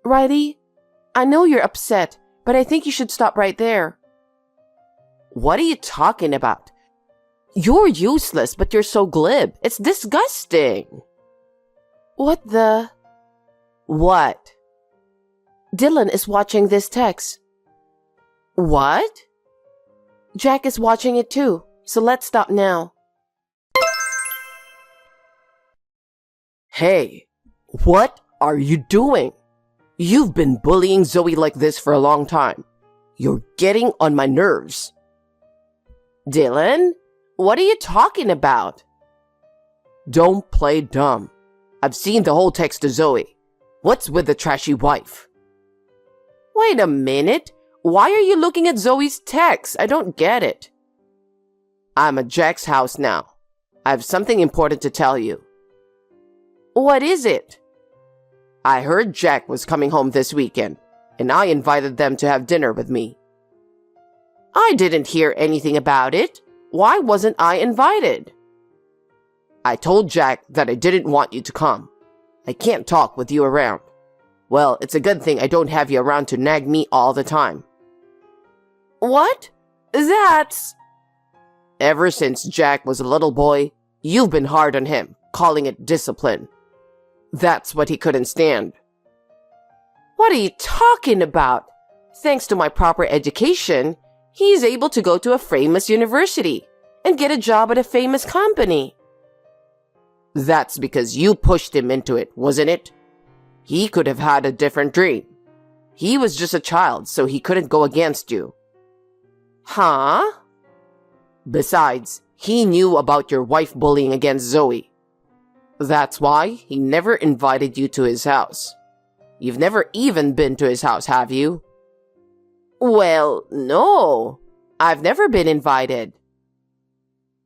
Riley, I know you're upset, but I think you should stop right there.
What are you talking about? You're useless, but you're so glib. It's disgusting.
What the?
What?
Dylan is watching this text.
What?
Jack is watching it too, so let's stop now.
Hey, what are you doing? You've been bullying Zoe like this for a long time. You're getting on my nerves. Dylan, what are you talking about? Don't play dumb. I've seen the whole text to Zoe. What's with the trashy wife? Wait a minute. Why are you looking at Zoe's text? I don't get it. I'm at Jack's house now. I have something important to tell you. What is it? I heard Jack was coming home this weekend, and I invited them to have dinner with me. I didn't hear anything about it. Why wasn't I invited? I told Jack that I didn't want you to come. I can't talk with you around. Well, it's a good thing I don't have you around to nag me all the time. What? That's... Ever since Jack was a little boy, you've been hard on him, calling it discipline. That's what he couldn't stand. What are you talking about? Thanks to my proper education, he's able to go to a famous university and get a job at a famous company. That's because you pushed him into it, wasn't it? He could have had a different dream. He was just a child, so he couldn't go against you. Huh? Besides, he knew about your wife bullying against Zoe. That's why he never invited you to his house. You've never even been to his house, have you? Well, no. I've never been invited.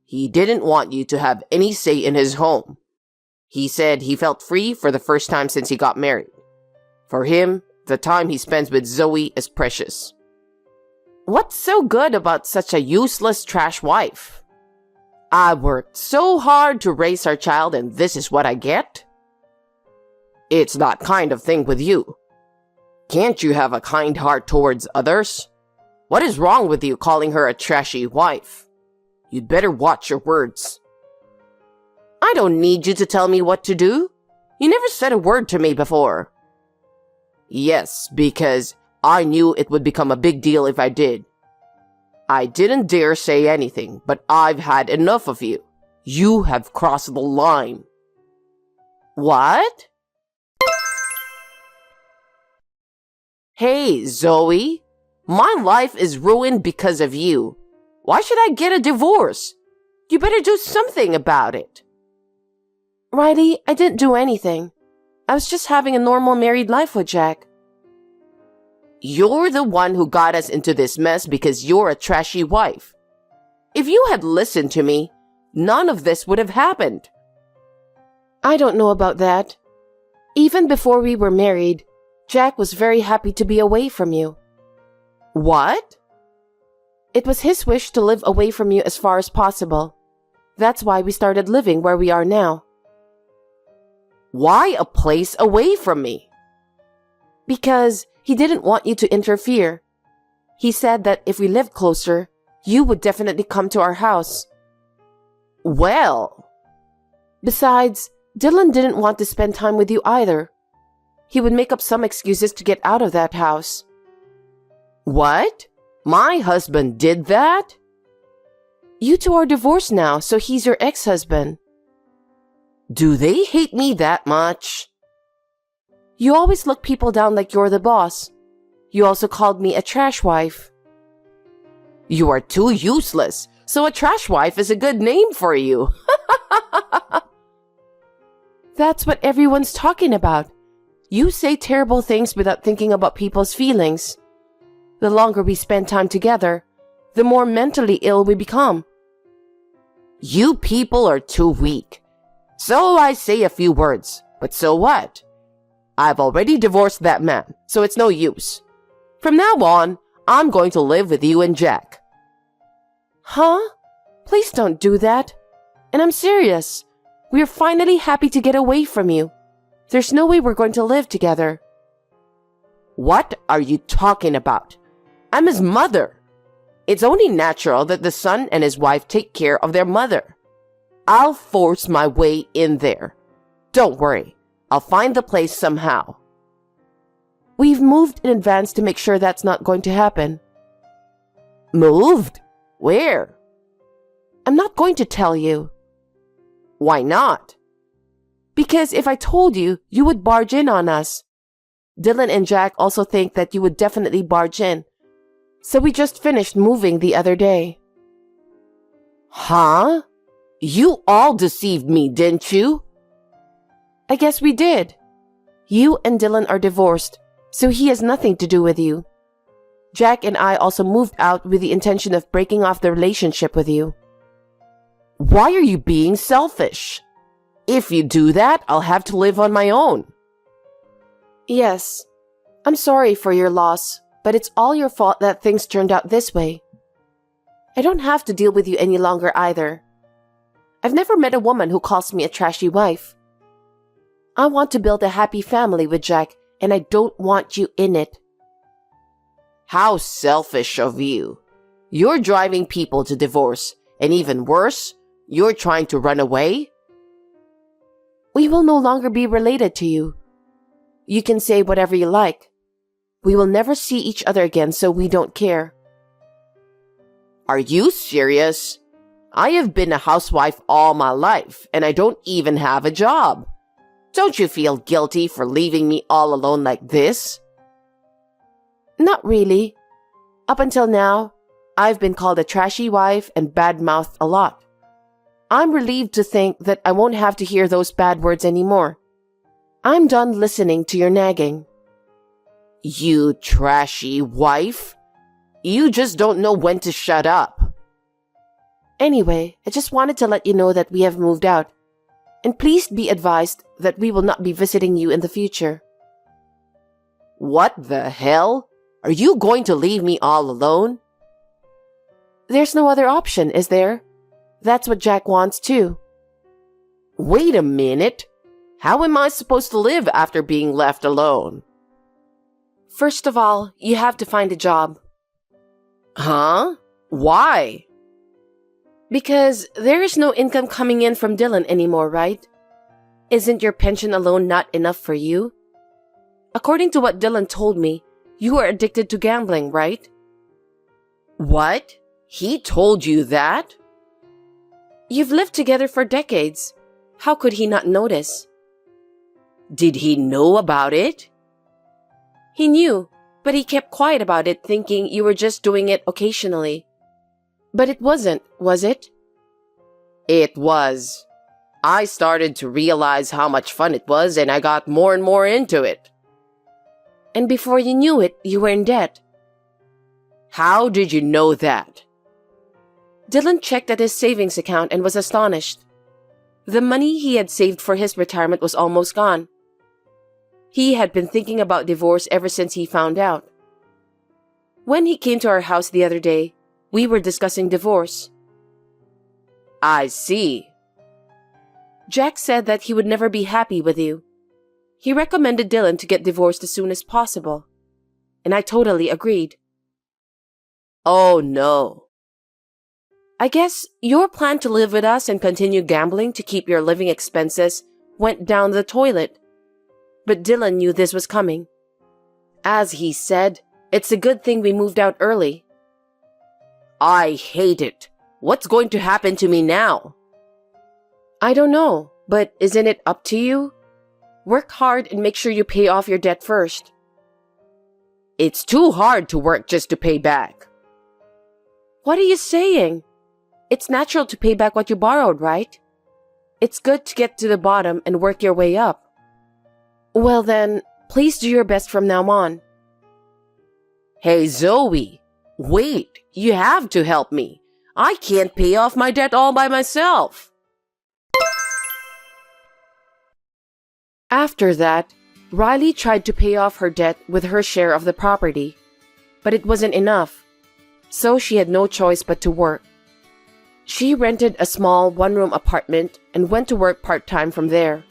He didn't want you to have any say in his home. He said he felt free for the first time since he got married. For him, the time he spends with Zoe is precious. What's so good about such a useless trash wife? I worked so hard to raise our child and this is what I get? It's that kind of thing with you. Can't you have a kind heart towards others? What is wrong with you calling her a trashy wife? You'd better watch your words. I don't need you to tell me what to do. You never said a word to me before. Yes, because I knew it would become a big deal if I did. I didn't dare say anything, but I've had enough of you. You have crossed the line. What? Hey, Zoe. My life is ruined because of you. Why should I get a divorce? You better do something about it.
Riley, I didn't do anything. I was just having a normal married life with Jack.
You're the one who got us into this mess because you're a trashy wife. If you had listened to me, none of this would have happened.
I don't know about that. Even before we were married, Jack was very happy to be away from you.
What?
It was his wish to live away from you as far as possible. That's why we started living where we are now.
Why a place away from me?
Because he didn't want you to interfere. He said that if we lived closer, you would definitely come to our house.
Well.
Besides, Dylan didn't want to spend time with you either. He would make up some excuses to get out of that house.
What? My husband did that?
You two are divorced now, so he's your ex-husband.
Do they hate me that much?
You always look people down like you're the boss. You also called me a trash wife.
You are too useless, so a trash wife is a good name for you.
That's what everyone's talking about. You say terrible things without thinking about people's feelings. The longer we spend time together, the more mentally ill we become.
You people are too weak. So I say a few words, but so what? I've already divorced that man, so it's no use. From now on, I'm going to live with you and Jack.
Huh? Please don't do that. And I'm serious. We're finally happy to get away from you. There's no way we're going to live together.
What are you talking about? I'm his mother. It's only natural that the son and his wife take care of their mother. I'll force my way in there. Don't worry. I'll find the place somehow.
We've moved in advance to make sure that's not going to happen.
Moved? Where?
I'm not going to tell you.
Why not?
Because if I told you, you would barge in on us. Dylan and Jack also think that you would definitely barge in. So we just finished moving the other day.
Huh? You all deceived me, didn't you?
I guess we did. You and Dylan are divorced, so he has nothing to do with you. Jack and I also moved out with the intention of breaking off the relationship with you.
Why are you being selfish? If you do that, I'll have to live on my own.
Yes, I'm sorry for your loss, but it's all your fault that things turned out this way. I don't have to deal with you any longer either. I've never met a woman who calls me a trashy wife. I want to build a happy family with Jack, and I don't want you in it.
How selfish of you. You're driving people to divorce, and even worse, you're trying to run away?
We will no longer be related to you. You can say whatever you like. We will never see each other again, so we don't care.
Are you serious? I have been a housewife all my life, and I don't even have a job. Don't you feel guilty for leaving me all alone like this?
Not really. Up until now, I've been called a trashy wife and bad-mouthed a lot. I'm relieved to think that I won't have to hear those bad words anymore. I'm done listening to your nagging.
You trashy wife. You just don't know when to shut up.
Anyway, I just wanted to let you know that we have moved out. And please be advised that we will not be visiting you in the future.
What the hell? Are you going to leave me all alone?
There's no other option, is there? That's what Jack wants too.
Wait a minute. How am I supposed to live after being left alone?
First of all, you have to find a job.
Huh? Why?
Because there is no income coming in from Dylan anymore, right? Isn't your pension alone not enough for you? According to what Dylan told me, You are addicted to gambling, right?
What? He told you that?
You've lived together for decades. How could he not notice?
Did he know about it?
He knew, but he kept quiet about it, thinking you were just doing it occasionally. But it wasn't, was it?
It was. I started to realize how much fun it was, and I got more and more into it.
And before you knew it, you were in debt.
How did you know that?
Dylan checked at his savings account and was astonished. The money he had saved for his retirement was almost gone. He had been thinking about divorce ever since he found out. When he came to our house the other day, we were discussing divorce.
I see.
Jack said that he would never be happy with you. He recommended Dylan to get divorced as soon as possible. And I totally agreed.
Oh no.
I guess your plan to live with us and continue gambling to keep your living expenses went down the toilet. But Dylan knew this was coming. As he said, it's a good thing we moved out early.
I hate it. What's going to happen to me now?
I don't know, but isn't it up to you? Work hard and make sure you pay off your debt first.
It's too hard to work just to pay back.
What are you saying? It's natural to pay back what you borrowed, right? It's good to get to the bottom and work your way up. Well then, please do your best from now on.
Hey Zoe, wait, you have to help me. I can't pay off my debt all by myself.
After that, Riley tried to pay off her debt with her share of the property, but it wasn't enough, so she had no choice but to work. She rented a small one-room apartment and went to work part-time from there.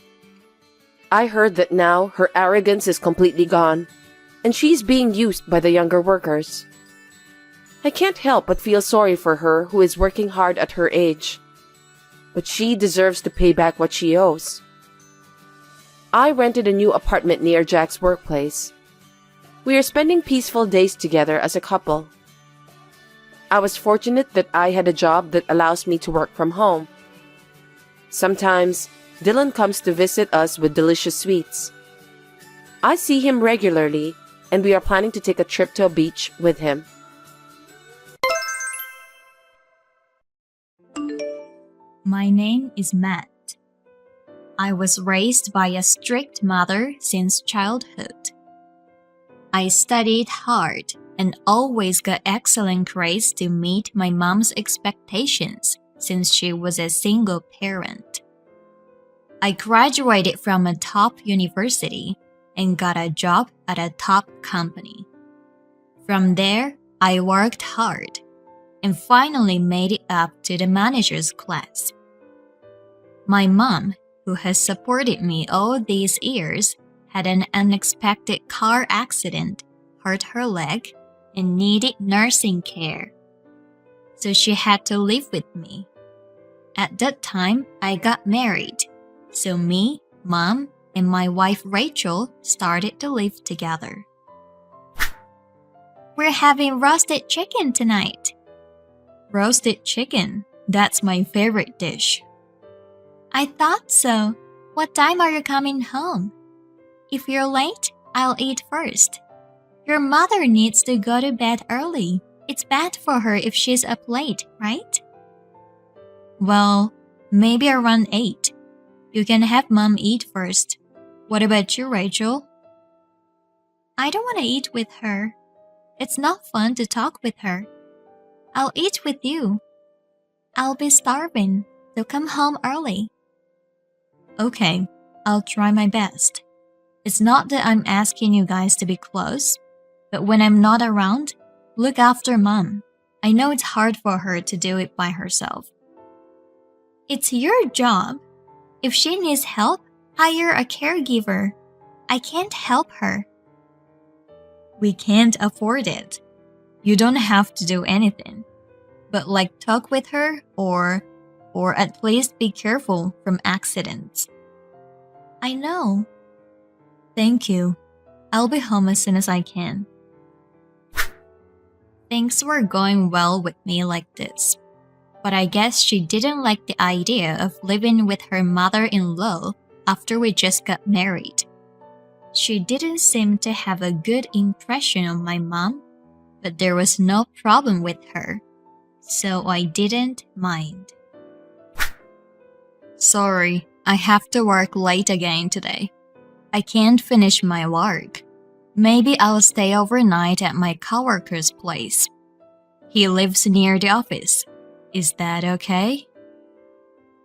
I heard that now her arrogance is completely gone, and she's being used by the younger workers. I can't help but feel sorry for her who is working hard at her age, but she deserves to pay back what she owes. I rented a new apartment near Jack's workplace. We are spending peaceful days together as a couple. I was fortunate that I had a job that allows me to work from home. Sometimes, Dylan comes to visit us with delicious sweets. I see him regularly, and we are planning to take a trip to a beach with him.
My name is Matt. I was raised by a strict mother since childhood. I studied hard and always got excellent grades to meet my mom's expectations since she was a single parent. I graduated from a top university and got a job at a top company. From there, I worked hard and finally made it up to the manager's class. My mom, who has supported me all these years, had an unexpected car accident, hurt her leg, and needed nursing care. So she had to live with me. At that time, I got married. So me, Mom, and my wife Rachel started to live together. We're having roasted chicken tonight. Roasted chicken, that's my favorite dish. I thought so. What time are you coming home? If you're late, I'll eat first. Your mother needs to go to bed early. It's bad for her if she's up late, right? Well, maybe around 8. You can have Mom eat first. What about you, Rachel? I don't want to eat with her. It's not fun to talk with her. I'll eat with you. I'll be starving, so come home early. Okay, I'll try my best. It's not that I'm asking you guys to be close, but when I'm not around, look after Mom. I know it's hard for her to do it by herself. It's your job. If she needs help, hire a caregiver. I can't help her. We can't afford it. You don't have to do anything, but like talk with her or at least be careful from accidents. I know. Thank you. I'll be home as soon as I can. Things were going well with me like this. But I guess she didn't like the idea of living with her mother-in-law after we just got married. She didn't seem to have a good impression of my mom, but there was no problem with her, so I didn't mind. Sorry, I have to work late again today. I can't finish my work. Maybe I'll stay overnight at my coworker's place. He lives near the office. Is that okay?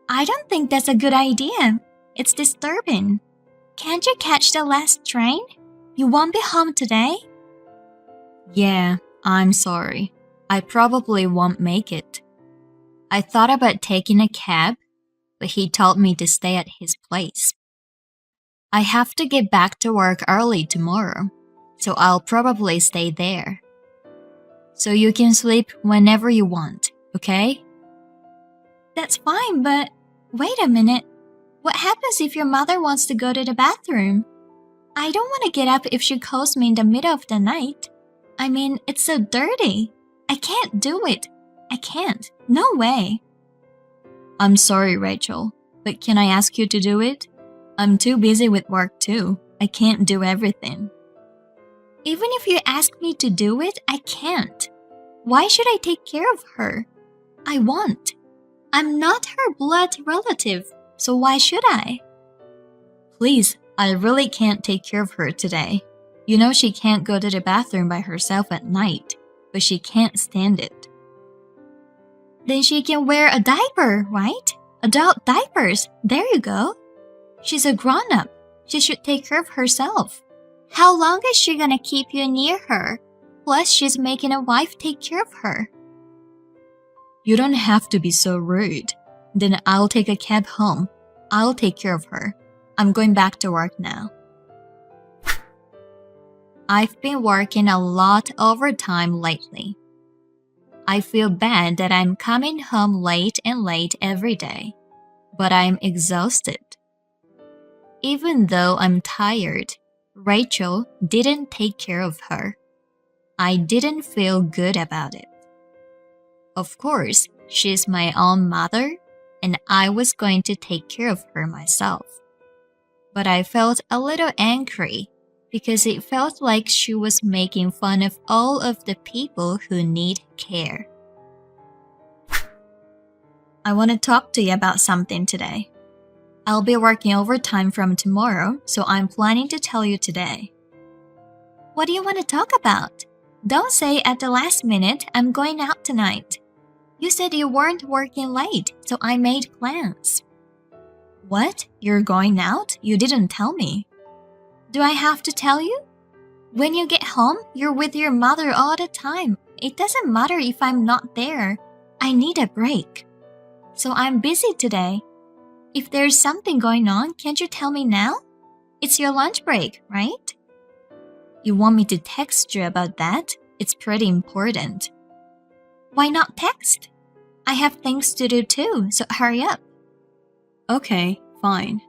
I don't think that's a good idea. It's disturbing. Can't you catch the last train? You won't be home today? Yeah, I'm sorry. I probably won't make it. I thought about taking a cab, but he told me to stay at his place. I have to get back to work early tomorrow, so I'll probably stay there. So you can sleep whenever you want, okay? That's fine, but wait a minute. What happens if your mother wants to go to the bathroom? I don't want to get up if she calls me in the middle of the night. I mean, it's so dirty. I can't do it. I can't. No way. I'm sorry, Rachel, but can I ask you to do it? I'm too busy with work too. I can't do everything. Even if you ask me to do it, I can't. Why should I take care of her? I won't. I'm not her blood relative, so why should I? Please, I really can't take care of her today. You know she can't go to the bathroom by herself at night, but she can't stand it. Then she can wear a diaper, right? Adult diapers. There you go. She's a grown-up. She should take care of herself. How long is she gonna keep you near her? Plus, she's making a wife take care of her. You don't have to be so rude. Then I'll take a cab home. I'll take care of her. I'm going back to work now. I've been working a lot overtime lately. I feel bad that I'm coming home late and late every day, but I'm exhausted. Even though I'm tired, Rachel didn't take care of her. I didn't feel good about it. Of course, she's my own mother, and I was going to take care of her myself. But I felt a little angry because it felt like she was making fun of all of the people who need care. I want to talk to you about something today. I'll be working overtime from tomorrow, so I'm planning to tell you today. What do you want to talk about? Don't say at the last minute, I'm going out tonight. You said you weren't working late, so I made plans. What? You're going out? You didn't tell me. Do I have to tell you? When you get home, you're with your mother all the time. It doesn't matter if I'm not there. I need a break. So I'm busy today. If there's something going on, can't you tell me now? It's your lunch break, right? You want me to text you about that? It's pretty important. Why not text? I have things to do too, so hurry up. Okay, fine.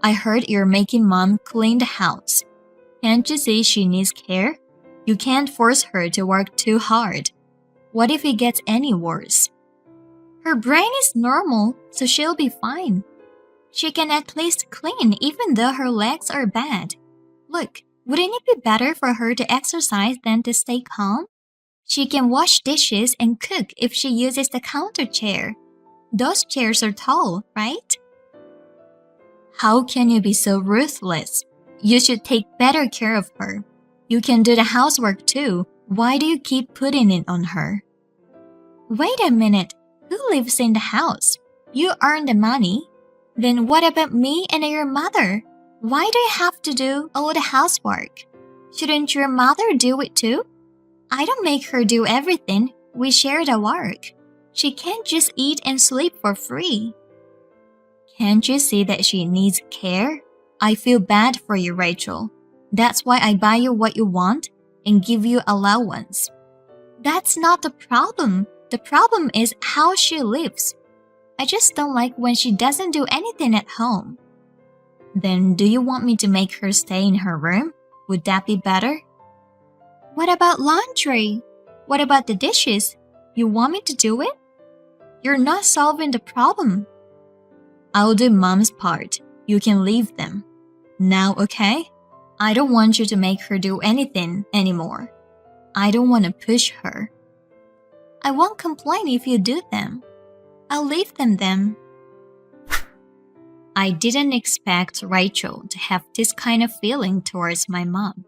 I heard you're making Mom clean the house. Can't you see she needs care? You can't force her to work too hard. What if it gets any worse? Her brain is normal, so she'll be fine. She can at least clean even though her legs are bad. Look, wouldn't it be better for her to exercise than to stay calm? She can wash dishes and cook if she uses the counter chair. Those chairs are tall, right? How can you be so ruthless? You should take better care of her. You can do the housework too. Why do you keep putting it on her? Wait a minute. Who lives in the house? You earn the money. Then what about me and your mother? Why do you have to do all the housework? Shouldn't your mother do it too? I don't make her do everything. We share the work. She can't just eat and sleep for free. Can't you see that she needs care? I feel bad for you, Rachel. That's why I buy you what you want and give you allowance. That's not the problem. The problem is how she lives. I just don't like when she doesn't do anything at home. Then do you want me to make her stay in her room? Would that be better? What about laundry? What about the dishes? You want me to do it? You're not solving the problem. I'll do Mom's part. You can leave them. Now, okay? I don't want you to make her do anything anymore. I don't want to push her. I won't complain if you do them. I'll leave them then. I didn't expect Rachel to have this kind of feeling towards my mom.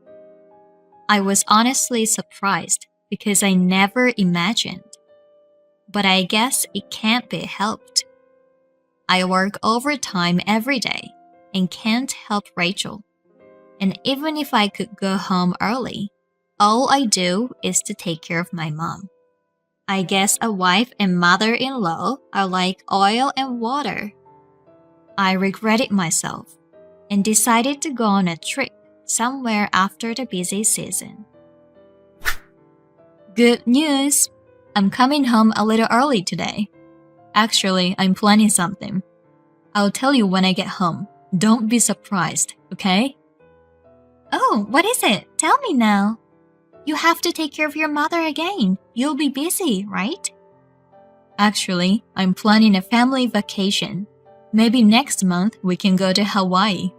I was honestly surprised because I never imagined. But I guess it can't be helped. I work overtime every day and can't help Rachel. And even if I could go home early, all I do is to take care of my mom. I guess a wife and mother-in-law are like oil and water. I regretted myself and decided to go on a trip somewhere after the busy season. Good news! I'm coming home a little early today. Actually, I'm planning something. I'll tell you when I get home. Don't be surprised, okay? Oh, what is it? Tell me now. You have to take care of your mother again. You'll be busy, right? Actually, I'm planning a family vacation. Maybe next month we can go to Hawaii.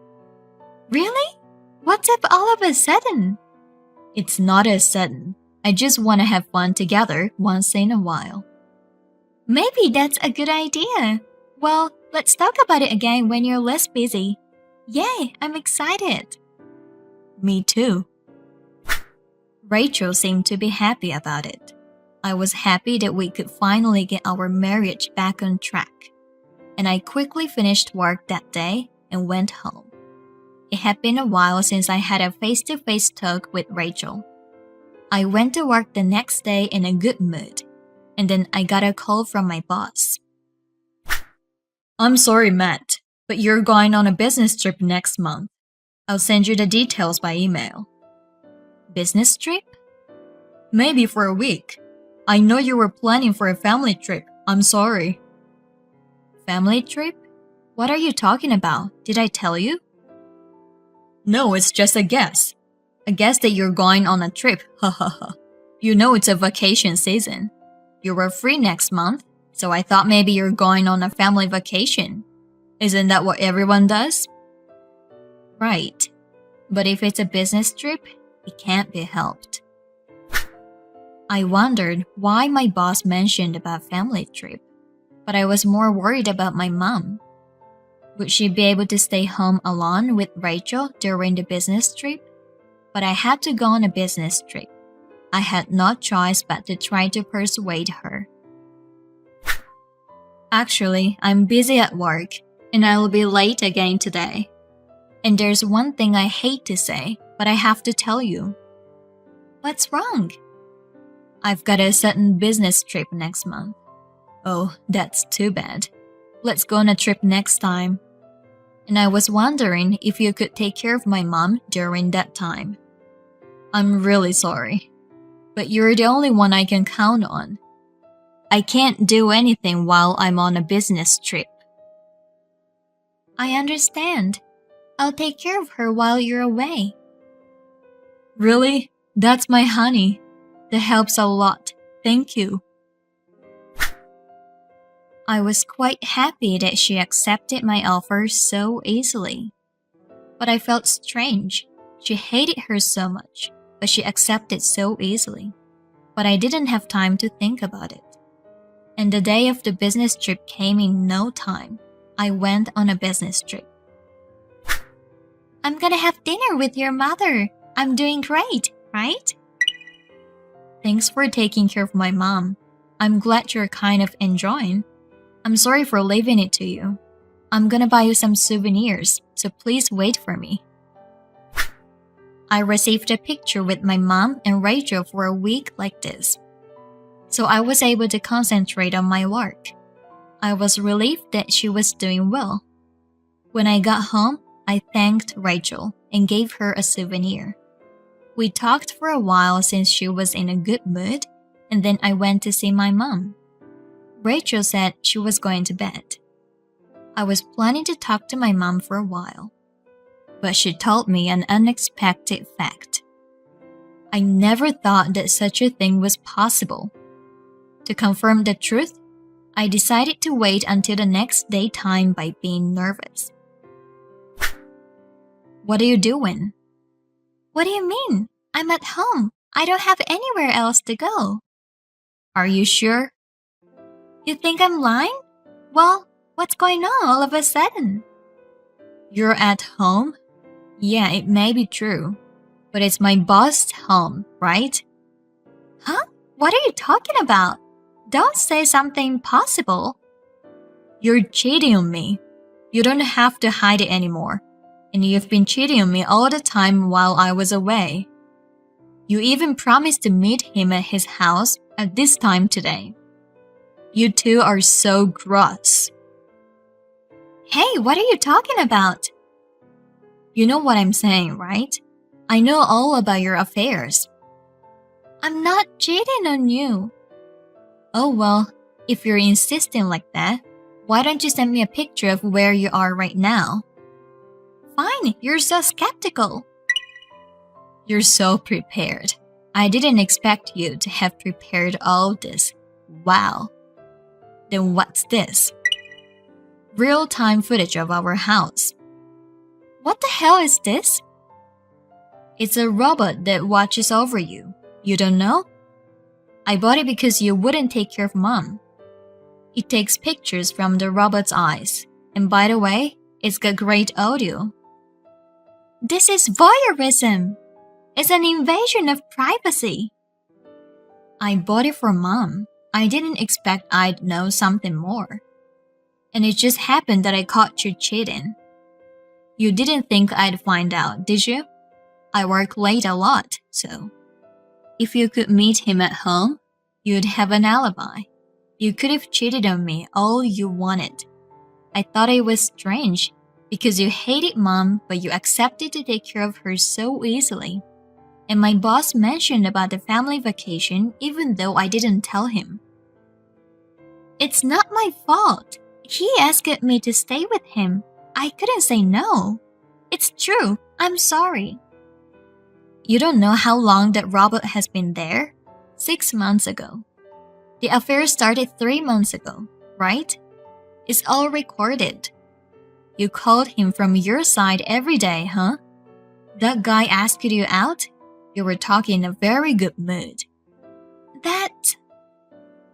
Really? What's up all of a sudden? It's not as sudden. I just want to have fun together once in a while. Maybe that's a good idea. Well, let's talk about it again when you're less busy. Yay, I'm excited. Me too. Rachel seemed to be happy about it. I was happy that we could finally get our marriage back on track. And I quickly finished work that day and went home. It had been a while since I had a face-to-face talk with Rachel. I went to work the next day in a good mood, and then I got a call from my boss. I'm sorry, Matt, but you're going on a business trip next month. I'll send you the details by email. Business trip? Maybe for a week. I know you were planning for a family trip. I'm sorry. Family trip? What are you talking about? Did I tell you? No, it's just a guess. A guess that you're going on a trip. Ha ha ha. You know it's a vacation season. You were free next month, so I thought maybe you're going on a family vacation. Isn't that what everyone does? Right. But if it's a business trip, it can't be helped. I wondered why my boss mentioned about family trip, but I was more worried about my mom. Would she be able to stay home alone with Rachel during the business trip? But I had to go on a business trip. I had no choice but to try to persuade her. Actually, I'm busy at work, and I'll be late again today. And there's one thing I hate to say, but I have to tell you. What's wrong? I've got a sudden business trip next month. Oh, that's too bad. Let's go on a trip next time. And I was wondering if you could take care of my mom during that time. I'm really sorry, but you're the only one I can count on. I can't do anything while I'm on a business trip. I understand. I'll take care of her while you're away. Really? That's my honey. That helps a lot. Thank you. I was quite happy that she accepted my offer so easily. But I felt strange. She hated her so much, but she accepted so easily. But I didn't have time to think about it. And the day of the business trip came in no time. I went on a business trip. I'm gonna have dinner with your mother. I'm doing great, right? Thanks for taking care of my mom. I'm glad you're kind of enjoying. I'm sorry for leaving it to you. I'm gonna buy you some souvenirs, so please wait for me. I received a picture with my mom and Rachel for a week like this. So I was able to concentrate on my work. I was relieved that she was doing well. When I got home, I thanked Rachel and gave her a souvenir. We talked for a while since she was in a good mood, and then I went to see my mom. Rachel said she was going to bed. I was planning to talk to my mom for a while, but she told me an unexpected fact. I never thought that such a thing was possible. To confirm the truth, I decided to wait until the next daytime by being nervous. What are you doing? What do you mean? I'm at home. I don't have anywhere else to go. Are you sure? You think I'm lying? Well, what's going on all of a sudden? You're at home? Yeah, it may be true. But it's my boss's home, right? Huh? What are you talking about? Don't say something impossible. You're cheating on me. You don't have to hide it anymore. And you've been cheating on me all the time while I was away. You even promised to meet him at his house at this time today. You two are so gross. Hey, what are you talking about? You know what I'm saying, right? I know all about your affairs. I'm not cheating on you. Oh well, if you're insisting like that, why don't you send me a picture of where you are right now? Fine, you're so skeptical. You're so prepared. I didn't expect you to have prepared all this. Wow. Then what's this? Real-time footage of our house. What the hell is this? It's a robot that watches over you. You don't know? I bought it because you wouldn't take care of Mom. It takes pictures from the robot's eyes. And by the way, it's got great audio. This is voyeurism. It's an invasion of privacy. I bought it for Mom. I didn't expect I'd know something more. And it just happened that I caught you cheating. You didn't think I'd find out, did you? I work late a lot, so. If you could meet him at home, you'd have an alibi. You could have cheated on me all you wanted. I thought it was strange because you hated Mom, but you accepted to take care of her so easily. And my boss mentioned about the family vacation even though I didn't tell him. It's not my fault. He asked me to stay with him. I couldn't say no. It's true. I'm sorry. You don't know how long that robot has been there? 6 months ago. The affair started 3 months ago, right? It's all recorded. You called him from your side every day, huh? That guy asked you out? You were talking in a very good mood.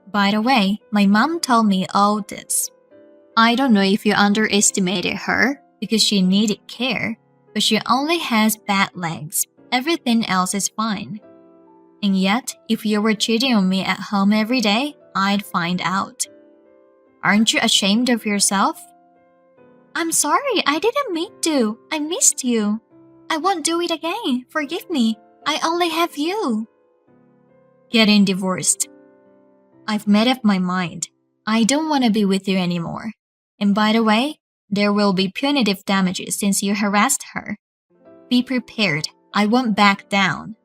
By the way, my mom told me all this. I don't know if you underestimated her because she needed care, but she only has bad legs. Everything else is fine. And yet, if you were cheating on me at home every day, I'd find out. Aren't you ashamed of yourself? I'm sorry, I didn't mean to. I missed you. I won't do it again. Forgive me. I only have you. Getting divorced. I've made up my mind. I don't want to be with you anymore. And by the way, there will be punitive damages since you harassed her. Be prepared. I won't back down.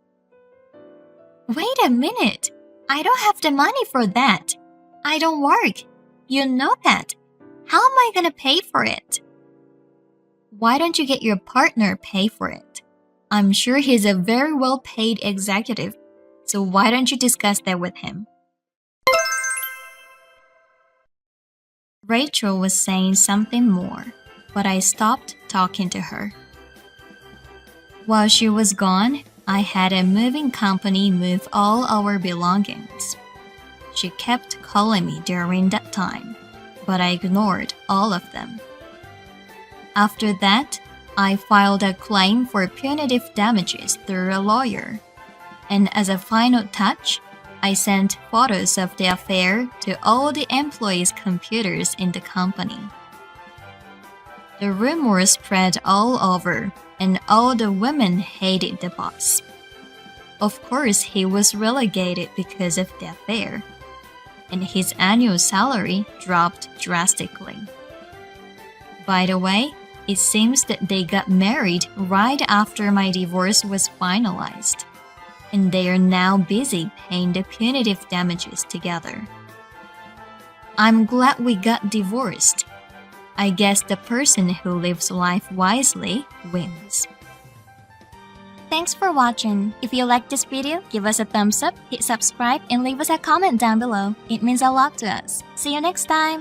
Wait a minute. I don't have the money for that. I don't work. You know that. How am I going to pay for it? Why don't you get your partner pay for it? I'm sure he's a very well-paid executive. So why don't you discuss that with him? Rachel was saying something more, but I stopped talking to her. While she was gone, I had a moving company move all our belongings. She kept calling me during that time, but I ignored all of them. After that, I filed a claim for punitive damages through a lawyer. And as a final touch, I sent photos of the affair to all the employees' computers in the company. The rumors spread all over, and all the women hated the boss. Of course, he was relegated because of the affair, and his annual salary dropped drastically. By the way, it seems that they got married right after my divorce was finalized, and they are now busy paying the punitive damages together. I'm glad we got divorced. I guess the person who lives life wisely wins. Thanks for watching. If you like this video, give us a thumbs up, hit subscribe, and leave us a comment down below. It means a lot to us. See you next time!